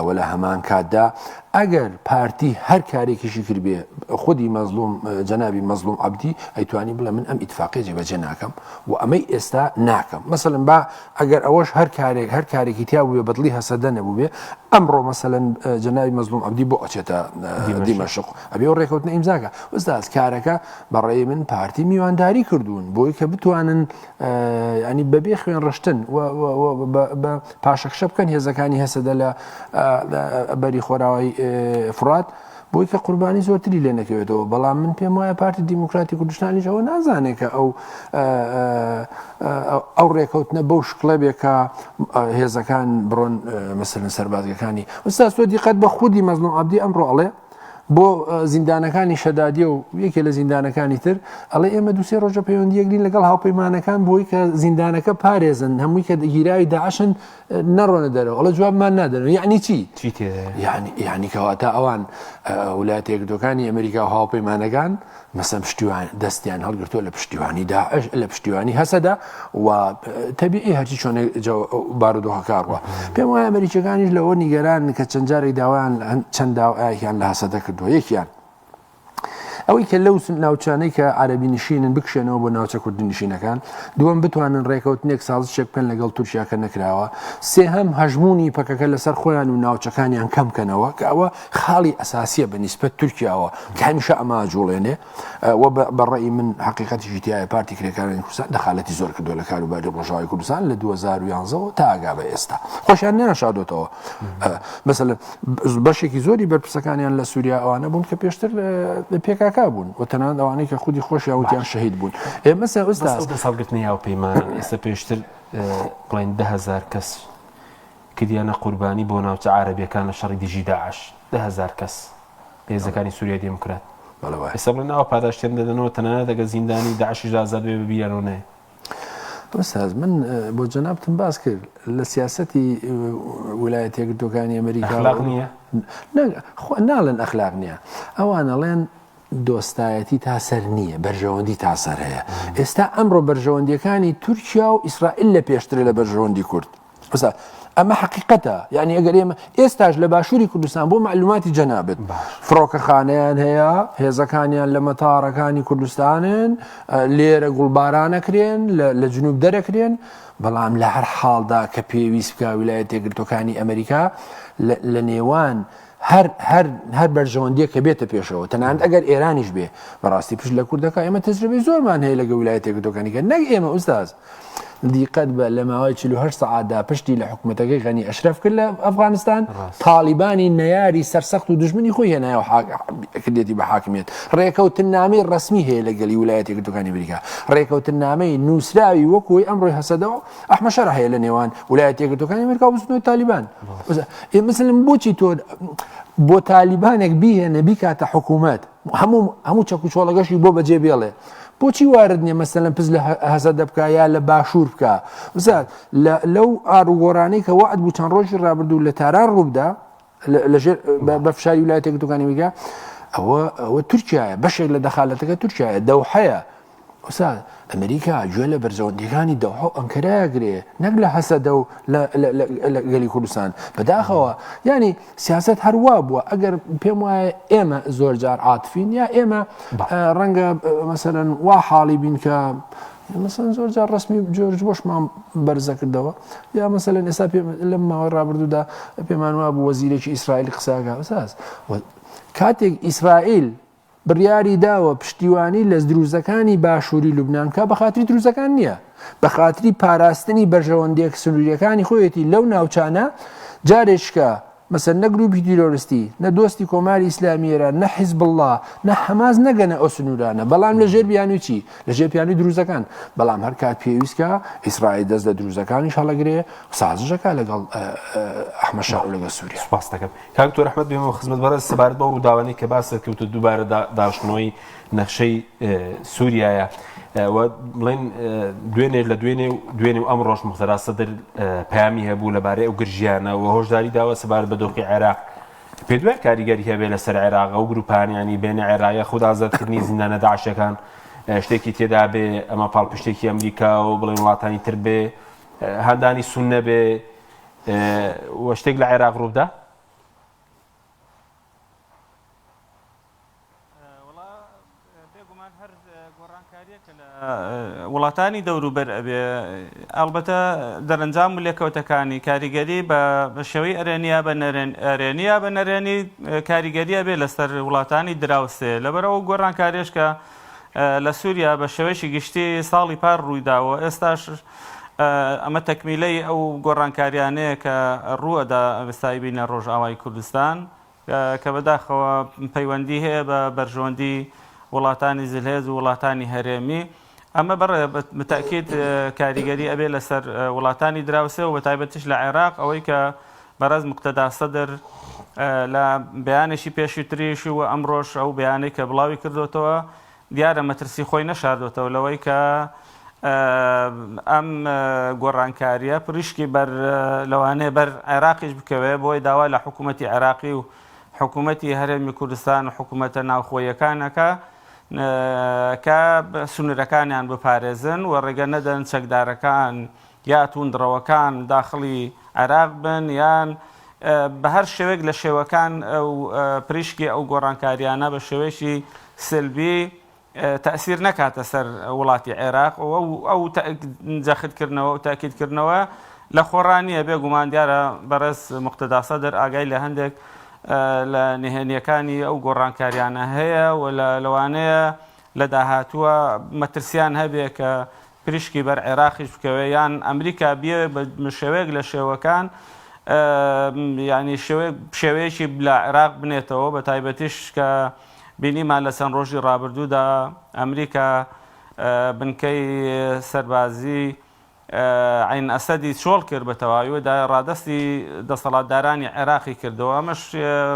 و لە هەمان کاتدا ئەگەر پارتی هەر کارێکیشی کرد بێ خودی مەزلوم جەنابی مەزلوم عەبدی ئەیتوانی بڵێ من ئەم ئیتفاقیە جێبەجێ ناکەم و ئەمەی ئێستا ناکەم مەسەڵەن با ئەگەر ئەوەش هەر کارێکی تیا بووێ بەدڵی هەسەدە نەبوو بێ ئەمڕۆ مەسەڵەن جەنابی مەزلوم عەبدی بۆ ئەچێتە دیمەشق ئەبێ و ڕێکەوتنە ئیمزاکە ئوستاز کارەکە بەڕێی من پارتی میوانداری کردوون بۆی کە بتوانن ینی بەبێ خوێن ڕشتن بە پاشەکشە بکەن هێزەکانی هەسەدە لە بەری خۆراوی فرات بۆی کە قوربانی زۆرتری لێ نەکەوێتەوە بەڵام من پێم وایە پارتی دیموکراتی کوردستانیش ئەوە نازانێت کە ئەو ڕێکەوتنە بەو شکڵە بێ کە هێزەکان بڕۆن مەسەلەن سەربازەکانی ئێستا تۆ دیقەت بە خودی مەزلوم عەبدی ئەمڕۆ ئەڵێ بۆ زیندانەکانی شەدادیە و یەکێ لە زیندانەکانی تر ئەڵێ ئێمە دوسێ ڕۆژە پەیوەندیەکرین لەگەڵ هاوپەیمانەکان بۆی کە زیندانەکە پارێزن هەمووی کە گیراوی داعشن نەڕۆنە دەرەوە ئەڵە جوابمان نادەن یعنی چی یعنی کەواتە ئەوان ویلایەتە یەکگرتووەکانی ئەمریکا و هاوپەیمانەکان مەسەن پشتیوان دەستیان هەڵگرتووە لە پشتیوانی داعش لە پشتیوانی هەسەدا و تەبیعی هەرچی چۆن بارودۆخە کاڕوە پێم وایە ئەمریکیەکانیش لەوە نیگەران کە چەند جارێک داوایان چەند داوایان لە هەسەدە کردووە یەکیان ئەوەی کە لەو ناوچانەی کە عەرەبی نشینن بکشێنەوە بۆ ناوچە کوردی نشینەکان دووەم بتوانن ڕێکەوتنێک سازشێک بکەن لەگەڵ تورکیاکە نەکراوە سێهەم هەژمونی پەکەکە لەسەر خۆیان و ناوچەکانیان کەم بکەنەوە کە ئەوە خاڵی ئەساسیە بە نیسبەت تورکیاوە کە هەمیشە ئەمە جوڵێنێ و بەڕێی من حقیقەتیشی تایە پارتی کرێکارانی کوردستان دەخالەتی زۆر کردووە لە کاروباری ڕۆژاوای کوردستان لە 2011 تا ئاگا بە ئێستا خۆشیان نێنەشادۆتەوە مەسەلەن بەشێکی زۆری بەرپرسەکانیان لە سووریا ئەوانە بوون کە پێشتر پێکاکا بوون و تەنانەت ئەوانەی کە خودی خۆشیاوتیان شەهید بوون ئێمە ساڵگرتنی هاوپەیمان ئێستا پێشتر بڵێن 10,000 کەس کردیانە قوربانی بۆ ناوچە عەرەبیەکان لە شەڕی دژی داعش 10,000 کەس هێزەکانی سووریا دێموکرات ئێستا بڵێن ئەوە پاداشتیان دەدەنەوە تەنانەت ئەگەر زیندانی داعشیش ئازاد بێ ببیانەوە نێ ئەستاز من بۆ جەنابتم باس کرد لە سیاسەتی ویلایەتە یەکگرتووەکانی ئەمریکا نییە ناڵێن ئەخلاق نییە ئەوان ئەڵێن دۆستایەتی تاسەر نییە بەرژەوەندی تاسەر هەیە ئێستا ئەمڕۆ بەرژەوەندیەکانی تورکیا و ئیسرائیل لە پێشترە لە بەرژەوەندی کورد ئەمە حقیقەتە یعنی ئەگەر ئێمە ئێستاش لە باشووری کوردستان بۆ معلوماتی جەنابێت فڕۆکەخانەیان هەیە هێزەکانیان لە مەتاڕەکانی کوردستانن لێرە گوڵبارانەکرێن لە جنوب دەرەکرێن بەڵام لە هەر حاڵدا کە پێویست بکە ویلایەتە یەکگرتووەکانی ئەمریکا لە نێوان هەر بەرژەوەندیە کە بێتە پێشەوە تەنانەت ئەگەر ئێرانیش بێ بەڕاستی پشت لە کوردەکە ئێمە تەجربەی زۆرمان هەیە لەگە ویلایەتە یەکگرتووەکانی کە نەک ئێمە ئوستاز دیقەت بە لە ماوەی 48 سەعاتدا پشتی لە حکوومەتەکەی غەنی ئەشرەف کرد لە ئەفغانستان تالیبانی نەیاری سەرسەخت و دژمنی خۆی هێنایەوە کردێتی بە حاکمیت ڕێکەوتنامەی ڕسمی هەیە لەگەلی ویلایەتە یەکگرتووەکانی ئەمریکا ڕێکەوتنامەی نووسراوی وەکوی ئەمڕۆی هەسەدەوە ئەحمەد شەڕ هەیە لە نێوان ویلایەتە یەکگرتووەکانی ئەمریکا و بستنەوەی تالیبان مثلن بۆچی تۆ بۆ تالیبانێک بیهێنە بیکاتە حکوومەت هەموو چەک و چۆڵەگەشی بۆ بەجێ بێڵێ بۆچی وارد نییە مەسەلەن پز لە هەسەدە بکە یا لە باشوور بکە وزات لەو ئاروگۆڕانەی کە وعد بوو چەند ڕۆژی ڕابردوو لە تاران ڕووبدا لەژێر بە فشاری ویلایەتە یەکگرتووەکانی ئەمریکا ئەوە تورکیایە بەشێک لە دەخالەتەکە تورکیایە دەوحەیە ئوستاد ئەمریکا گوێ لە بەرژەوەندیەکانی دەوحە و ئەنکەرەیەگرێ نەک لە هەسەدە و لە گەلی کوردستان بەداخەوە ینی سیاست هەروە بووە ئەگەر پێم وایە ئێمە زۆر جار عاتفین یا ئێمە ڕەنگە مەسەلەن وا حاڵی بین کە مەسەلەن زۆر جار ڕسمی جۆرج بۆشمان بەرزە کردەوە یا مەسەلەن ئێستا لەم ماوەی ڕابردوودا پێمان وا بوو وەزیرێکی ئیسرائیل قساکە ئەساس کاتێک ئیسرائیل بڕیاری داوە پشتیوانی لە دروزەکانی باشووری لوبنان کە بە خاتری دروزەکان نییە بە خاتری پاراستنی بەرژەوەندیەک سنووریەکانی خۆیەتی لەو ناوچانە جارێشکە مەسەن نە گروپی تیرۆریستی نە دۆستی کۆماری ئیسلامیێرە نە حیزب الله نە حەماس نەگەنە ئەو سنوورانە بەڵام لەژێر بیانی چی لەژێر پیانی دروزەکان بەڵام هەر کات پێویستکە ئیسرائیل دەست لە دروزەکانیش هەڵەگرێ سازشەکە لەگەڵ ئەحمەد شاڕ لەگەڵ سووریا. سپاس دەکەم کاکتۆر ئەحمەد بێمەوە خزمەت بەڕێز سەبارەت بە ڕووداوانەی کە باسە کەوتە دووبارە داڕشتنەوەی نەخشەی سووریایە بڵێن دوێنێ لە دوێنێ و ئەم ڕۆژ مختەرا سەدر پامی هەبوو لەبارەی ئەو گرژیانە و هۆشداری داوە سەبارەت بە دۆخی عێراق پێ دوای کاریگەری هەبێ لەسەر عێراق و گروپانیانی بینە عێراقیە خود ئازادکردنی زیندانە داعشەکان شتێکی تێدا بێ ئەمە پاڵپشتێکی ئەمریکا و بڵێن وڵاتانی تر بێ هەندانی سونە بێ وە شتێک لە عێراق ڕوودا؟ وڵاتانی دەوروبەر ئەبێ ئەلبەتە دەرەنجام و لێکەوتەکانی کاریگەری بە شێوەی ئەرێنیا بە نەرێنی کاریگەریە بێ لەسەر وڵاتانی دراوسێ لەبەرەوە گۆڕانکاریش کە لە سووریا بە شێوەیەکی گشتی ساڵی پار ڕوویداوە ئێستاش ئەمە تەکمیلەی ئەو گۆڕانکاریانەیە کە ڕووەدا ئەوستایی بینە ڕۆژئاوای کوردستان کە بەداخەوە پەیوەندی هەیە بە بەرژۆندی وڵاتانی زلهێز و وڵاتانی هەرێمی ئەمە بەتاکید کاریگەری ئەبێ لەسەر وڵاتانی دراوسێ و بەتایبەتیش لە عێراق ئەوەی کە بەڕێز موقتەدا سەدر لە بەیانێکی پێشی تریش و ئەمڕۆژ ئەو بەیانەی کە بڵاوی کردوتەوە دیارە مەترسی خۆی نەشاردوتەوە لەوەی کە ئەم گۆڕانکاریە پریشکی لەوانەیە بەر عێراقیش بکەوێ بۆی داوا لە حکوومەتی عێراقی و حکوومەتی هەرێمی کوردستان و حکوومەتە ناوخۆیەکانەکە کە سنوورەکانیان بپارێزن و ڕێگە نەدەن چەکدارەکان یا توندڕەوەکان داخڵی عێراق بن یان بە هەر شێوەیەک لە شێوەکان ئەو پریشکی ئەو گۆڕانکاریانە بە شێوەیەکی سلبی تەأسیر نەکاتە سەر وڵاتی عێراق ئەو جەختکردنەوە و تاکیدکردنەوە لە خۆڕانیە بێگومان دیارە بەڕێز موقتەدا سەدر ئاگای لە هەندێک لە نهێنیەکانی ئەو گۆڕانکاریانە هەیە و لەوانەیە لە داهاتووە مەترسیان هەبێ کە پریشکی بەر عێراقیش بکەوێ یان ئەمریکا بێ بە شێوەیەک لە شێوەکان ینی شێوەیەکی لە عێراق بنێتەوە بە تایبەتیش کە بینیمان لە چەند ڕۆژی ڕابردوودا ئەمریکا بنکەی سەربازی عین ئەسەدی چۆڵ کرد بە تەواویەوەدا ڕادەستی دەسەڵاتدارانی عێراقی کردەوە ئەمەش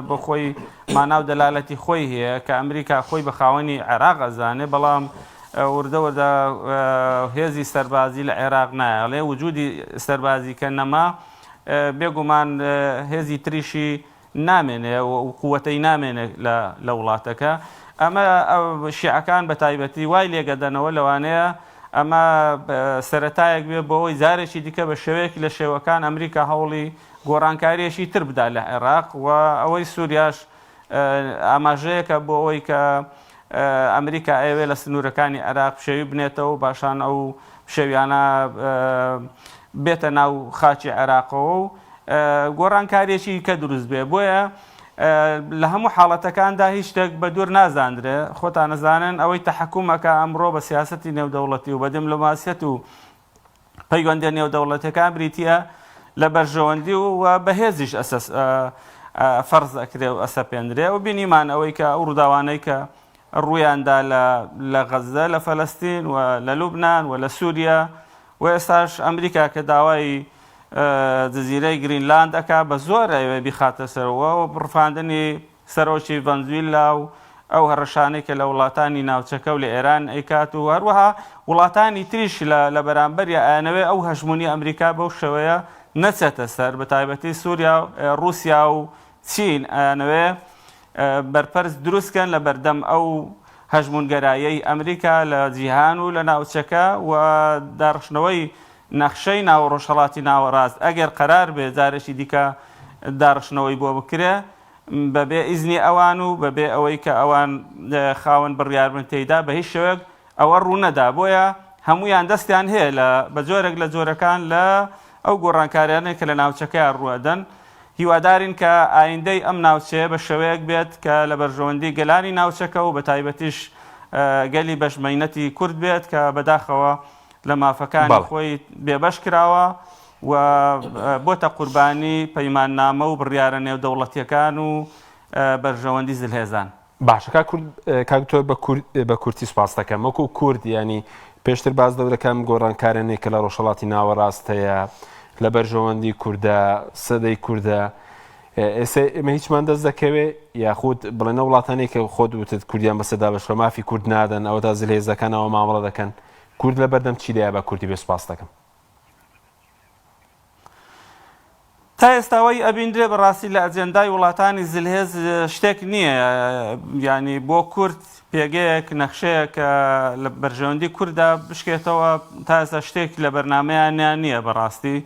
بە خۆی ماناو دەلالەتی خۆی هەیە کە ئەمریکا خۆی بە خاوەنی عێراق ئەزانێ بەڵام وردەوەدا هێزی سەربازی لە عێراق نایەڵێ وجودی سەربازی کە نەما بێگومان هێزی تریشی نامێنێ و قووەتەی نامێنێ لە وڵاتەکە ئەمە شیعەکان بە تایبەتی وای لێگەدەنەوە لەوانەیە ئەمە سەرەتایەک بێ بۆەوەی زارێکی دیکە بە شێوەیەکی لە شێوەکان ئەمریکا هەوڵی گۆڕانکاریەشی تر بدا لە عێراق و ئەوەی سووریاش ئاماژەیەکە بۆ ئەوەی کە ئەمریکا ئەوێ لە سنوورەکانی عێراق شێوی بنێتەوە و باشان ئەو شێویانە بێتە ناو خاچی عێراقەوە و گۆڕانکاریەکی کە دروست بێ بۆیە لە هەموو حاڵەتەکاندا هیچ شتێک بە دوور نازاندرێ خۆتان نەزانن ئەوەی تەحکومەکە ئەمڕۆ بە سیاسەتی نێودەوڵەتی و بە دیملۆماسیەت و پەیوەندی نێودەوڵەتەکان بریتیە لە بەرژەوەندی و بەهێزیش فەرز ئەکرێ و ئەسەپێندرێ و بینیمان ئەوەی کە ئەو ڕووداوانەی کە ڕوویاندا لە غەزە لە فەلەستین و لە لوبنان و لە سووریا و ئێستاش ئەمریکا کە داوای جزیرەی گرینلاند ئەکا بە زۆر ئەوێ بیخاتە سەرەوە و بڕفاندنی سەرۆکی ڤەنزویلا و ئەو هەڕەشانەی کە لە وڵاتانی ناوچەکە و لە ئێران ئەیکات و هەروەها وڵاتانی تریش لە بەرامبەری ئایانەوێ ئەو هەژمونی ئەمریکا بەو شێوەیە نەچێتە سەر بە تایبەتی سووریا رووسیا و چین ئایانەوێ بەرپەرز دروستکەن لە بەردەم ئەو هەژمونگەرایەی ئەمریکا لە جیهان و لە ناوچەکە و داڕشنەوەی نەخشەی ناوەڕۆژهەڵاتی ناوەڕاست ئەگەر قەرار بێ جارێکی دیکە داڕشنەوەی بۆ بکرێ بەبێ ئیزنی ئەوان و بەبێ ئەوەی کە ئەوان خاوەن بڕیار بن تێیدا بە هیچ شێوەیەک ئەوە ڕوونەدا بۆیە هەمویان دەستیان هەیە بە جۆرێک لە جۆرەکان لە ئەو گۆڕانکاریانەی کە لە ناوچەکەیان ڕوەدەن هیوادارین کە ئایندەی ئەم ناوچەیە بە شێوەیەک بێت کە لە بەرژەوەندی گەلانی ناوچەکە و بە تایبەتیش گەلی بەشمەینەتی کورد بێت کە بەداخەوە لە مافەکانی خۆی بێبەش کراوە و بۆتە قوربانی پەیماننامە و بڕیارە نێودەوڵەتیەکان و بەرژەوەندی زلهێزان. باشە کاکتۆر بە کورتی سوپاس دەکەم وەکو کورد ینی پێشتر باز دەورەکەم گۆڕانکارێنێک کە لە ڕۆژهەڵاتی ناوەڕاستەیە لە بەرژەوەندی کووردە سەدەی کووردە ئێستا ئێمە هیچمان دەست دەکەوێت یاخود بڵێنە وڵاتانێک کە خۆت وتت کوردیان بەسەدا بەشە مافی کورد نادەن ئەوە تا زلهێزەکانەوە مامەڵە دەکەن کورد لە بەردەم چیدایە بە کوردی بێ سوپاس دەکەم. تا ئێستاوەی ئەبیندرێ بەڕاستی لە ئەجێندای وڵاتانی زلهێز شتێک نییە ینی بۆ کورد پێگەیەک نەخشەیە کە لە بەرژەوەندی کووردا بشکێتەوە تا ئێستا شتێک لە بەرنامەیان نییە بەڕاستی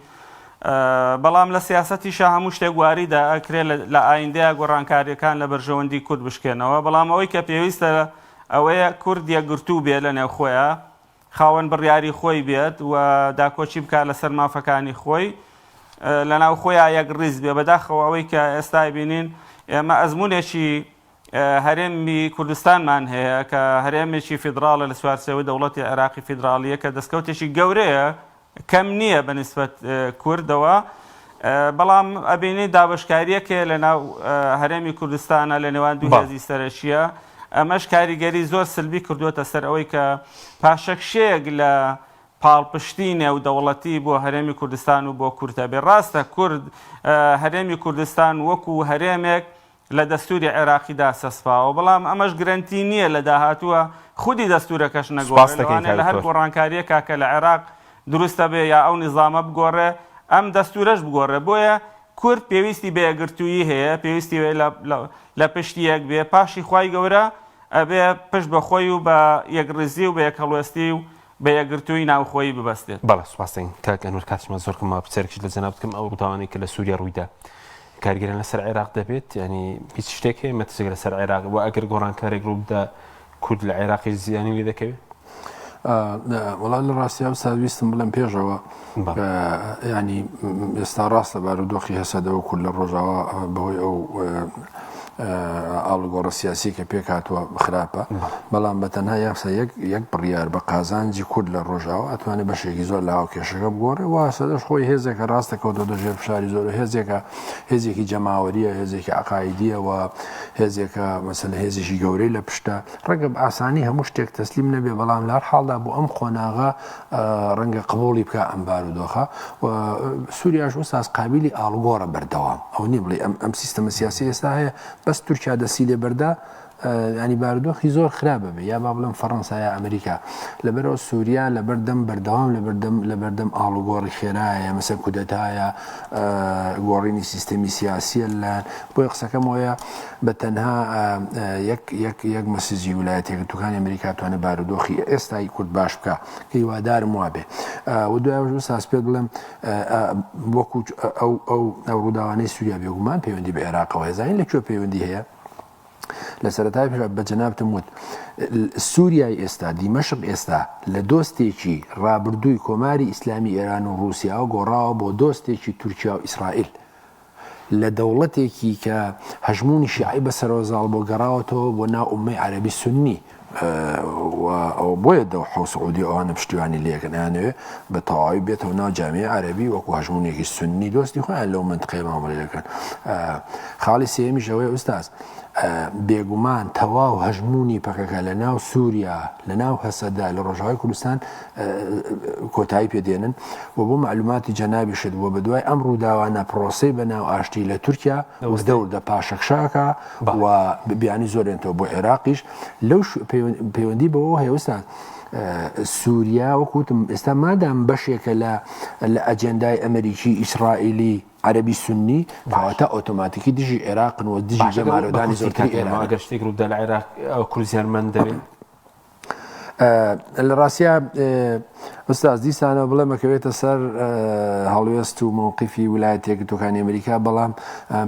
بەڵام لە سیاسەتیشە هەموو شتێک واریدا ئەکرێت لە ئایندەیە گۆڕانکاریەکان لە بەرژەوەندی کورد بشکێنەوە بەڵام ئەوەی کە پێویستە ئەوەیە کورد یەکگرتوو بێت لە نێو خۆیە خاوەن بڕیاری خۆی بێت و داکۆچی بکات لەسەر مافەکانی خۆی لەناو خۆیان یەک ڕیز بێ بەداخەوە ئەوەی کە ئێستا بینین ئێمە ئەزمونێکی هەرێمی کوردستانمان هەیە کە هەرێمێکی فیدراڵە لە سوارچەوەی دەوڵەتی عێراقی فیدراڵیە کە دەستکەوتێکی گەورەیە کەم نییە بەنسبەت کوردەوە بەڵام ئەبینی دابشکاریەکە لە ناو هەرێمی کوردستانە لە نێوان دوو هێزی سەرەکیە ئەمەش کاریگەری زۆر سلبی کردووەتە سەر ئەوەی کە پاشەکشەیەک لە پاڵپشتی نێودەوڵەتی بۆ هەرێمی کوردستان و بۆ کورتە بێ ڕاستە کورد هەرێمی کوردستان وەکو هەرێمێک لە دەستوری عێراقیدا سەسپاوە بەڵام ئەمەش گرنتی نییە لە داهاتووە خودی دەستورەکەش نەگۆڕێت لە هەر گۆڕانکاریەکە کە لە عێراق دروستە بێ یا ئەو نظامە بگۆڕێ ئەم دەستورەش بگۆڕێ بۆیە کورد پێویستی بە یەکگرتووی هەیە پێویستی لە پشتی یەک بێ پاشی خوای گەورە ئەبێ پشت بەخۆی و بە یەکڕزی و بە یەکهەڵوێستی و بە یەکگرتووی ناوخۆیی ببەستێت. بەڵێ سوپاسین کاک ئەنوەر کاتیمان زۆر کەم پرسیارێکیش لە جەناب بکەم ئەو ڕووداوانەی کە لە سووریا ڕوویدا کارگەران لەسەر عێراق دەبێت ینی هیچ شتێک هەیە مەترسێک لەسەر عێراق و ئەگەر گۆڕانکارێک ڕووبدا کورد لە عێراقی زیانی لێ دەکەوێت؟ وەڵام لە ڕاستی ئەم ساویستم بڵێم پێشەوە ینی ئێستا ڕاستە بارودۆخی هەسەدەوە کورد لە ڕۆژاوە بەهۆی ئەو ئاڵگۆڕە سیاسی کە پێک هاتووە خراپە بەڵام بەتەنها یاسا یەک بڕیار بە قازانجی کورد لە ڕۆژاوە ئەتوانێت بەشێکی زۆر لە هاوکێشەکە بگۆڕێ و سەدەش خۆی هێزێکە ڕاستە کەوتە دەژێر فشاری زۆر هێزێکە هێزێکی جەماوەریە هێزێکی عقایدیە و هێزێکە مەسەلە هێزێکی گەورەی لە پشتە ڕەنگە بە ئاسانی هەموو شتێک تەسلیم نەبێ بەڵام لە هەر حاڵدا بۆ ئەم خۆناغا ڕەنگە قبوڵی بکە ئەم بارودۆخە و سووریاش وساس قابلی ئاڵگۆڕە بەردەوام ئەو نی بڵێ ئەم سیستەمە سیاسی ئێستا هەیە بەس تورکیا دەسی لێ بەردا ینی بارودۆخی زۆر خراپە بێ یا با بڵێم فەڕەنسا یا ئەمریکا لەبەرەوە سووریا لە بەردەم بەردەوام لە بەردەم ئاڵوگۆڕی خێرایە مەسەر کودەتایە گۆڕینی سیستەمی سیاسیە لەلایەن بۆی قسەکەم وەیە بە تەنها یەک مەسیجی ویلایەتە یەکگرتووەکانی ئەمریکا توانێت بارودۆخی ئێستای کورد باش بکە کە هیوادارم وا بێ و دوایەوە ساس پێ بڵێم وەکو ئەو ڕووداوانەی سووریا بێگومان پەیوەندی بە عێراقەوە هێزانین لەکوێ پەیوەندی هەیە لە سەرەتای پێش بە جەنابتم وت سووریای ئێستا دیمەشق ئێستا لە دۆستێکی ڕابردووی کۆماری ئیسلامی ئێران و رووسیا و گۆڕاوە بۆ دۆستێکی تورکیا و ئیسرائیل لە دەوڵەتێکی کە هەژمونی شیعی بەسەرۆزاڵ بۆ گەڕاوەتەوە بۆ ناو ئومەی عەرەبی سوننی ئەو بۆیە دەو حەو سعودی ئەوانە پشتیوانی لێکن یانەوێ بە تەواوی بێتەوە ناو جامعەی عەرەبی وەکو هەژمونێکی سوننی دۆستی خۆیان لەو منتقەی مامەڵەیەکەن. خاڵی سێمیش ئەوەیە ئوستاز بێگومان تەواو هەژمونی پەکەکە لە ناو سووریا لە ناو هەسەدا لە ڕۆژاوای کوردستان کۆتایی پێدێنن و بۆ معلوماتی جەنابی شت بووە بە دوای ئەم ڕووداوانە پرۆسەی بە ناو ئاشتی لە تورکیا دەور دە پاشەکشاکە و بیانی زۆرێنەوە بۆ عێراقیش لەو پەیوەندی بەوە هەیە ئوستاز سووریا وەکوتم ئێستا مادام بەشێکە لە ئەجێندای ئەمریکی ئیسرائیلی عەرەبی سوننی کەواتە ئۆتۆماتیکی دژی عێراقن و دژی جەمارۆدانی زۆرتری ئێران ئەگەر شتێک ڕوودا لە عێراق کوردستانمەند دەبێت لە ڕاستیا ئوستاز دیسانەوە بڵێ مەکەوێتە سەر هەڵوێست و مووقیفی ویلایەتە یەکگرتووەکانی ئەمریکا بەڵام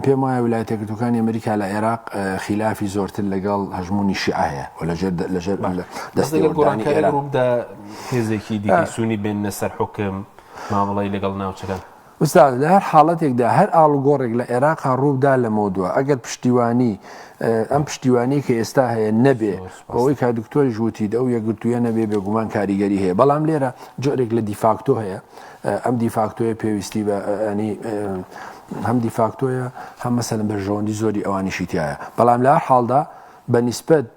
پێم وایە ویلایەتە یەکگرتووەکانی ئەمریکا لە عێراق خلافی زۆرتر لەگەڵ هەژمونی شیعە هەیە و لەژێر دەستەوەردانی عێراق ڕوودا هێزێکی دیکەی سونی بێنە سەر حوکم مامەڵەی لەگەڵ ناوچەکان ئوستاد لە هەر حاڵەتێکدا هەر ئاڵوگۆڕێک لە عێراقا ڕوودا لە مۆدووە ئەگەر پشتیوانی ئەم پشتیوانی کە ئێستا هەیە نەبێ ئەوەی کا دکتۆری ژووتیدا ئەو یەکگرتوویە نەبێ بێگومان کاریگەری هەیە بەڵام لێرە جۆرێک لە دیفاکتۆ هەیە ئەم دیفاکتۆیە پێویستی بە ئەنی هەم دیفاکتۆیە هەم مەسەلەن بەرژەوەندی زۆری ئەوانیشی تایە بەڵام لە هەر حاڵدا بە نیسبەت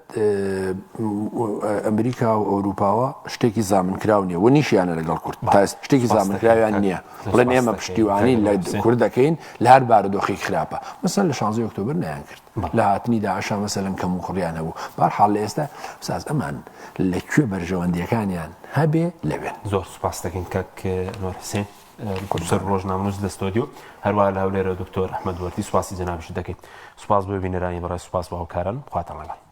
ئەمریکا و ئەوروپاوە شتێکی زامنکراو نییە و نیشیانە لەگەڵ کورد شتێکی زامنکراویان نییە بڵێن ئێمە پشتیوانی لە کورد دەکەین لە هەر بارودۆخی خراپە مەسەن لە 16 ئۆکتۆبر نەیان کرد لە هاتنی داعشا مەسەلەن کەم و خوڕیان هەبوو بەهەرحاڵ لە ئێستا ساز ئەمان لەکوێ بەرژەوەندیەکانیان هەبێ لەوێن زۆر سوپاس دەکەین کەک نۆر حسێن کورسەر ڕۆژنامەنووس لە ستۆدیۆ هەروە لە هەولێرە دکتۆر ئەحمەد وەرتی سوپاسی جەنابش دەکەین سوپاس بۆ بینەرانی بەڕێز سوپاس بە هاوکاران خواتان لەگەڵ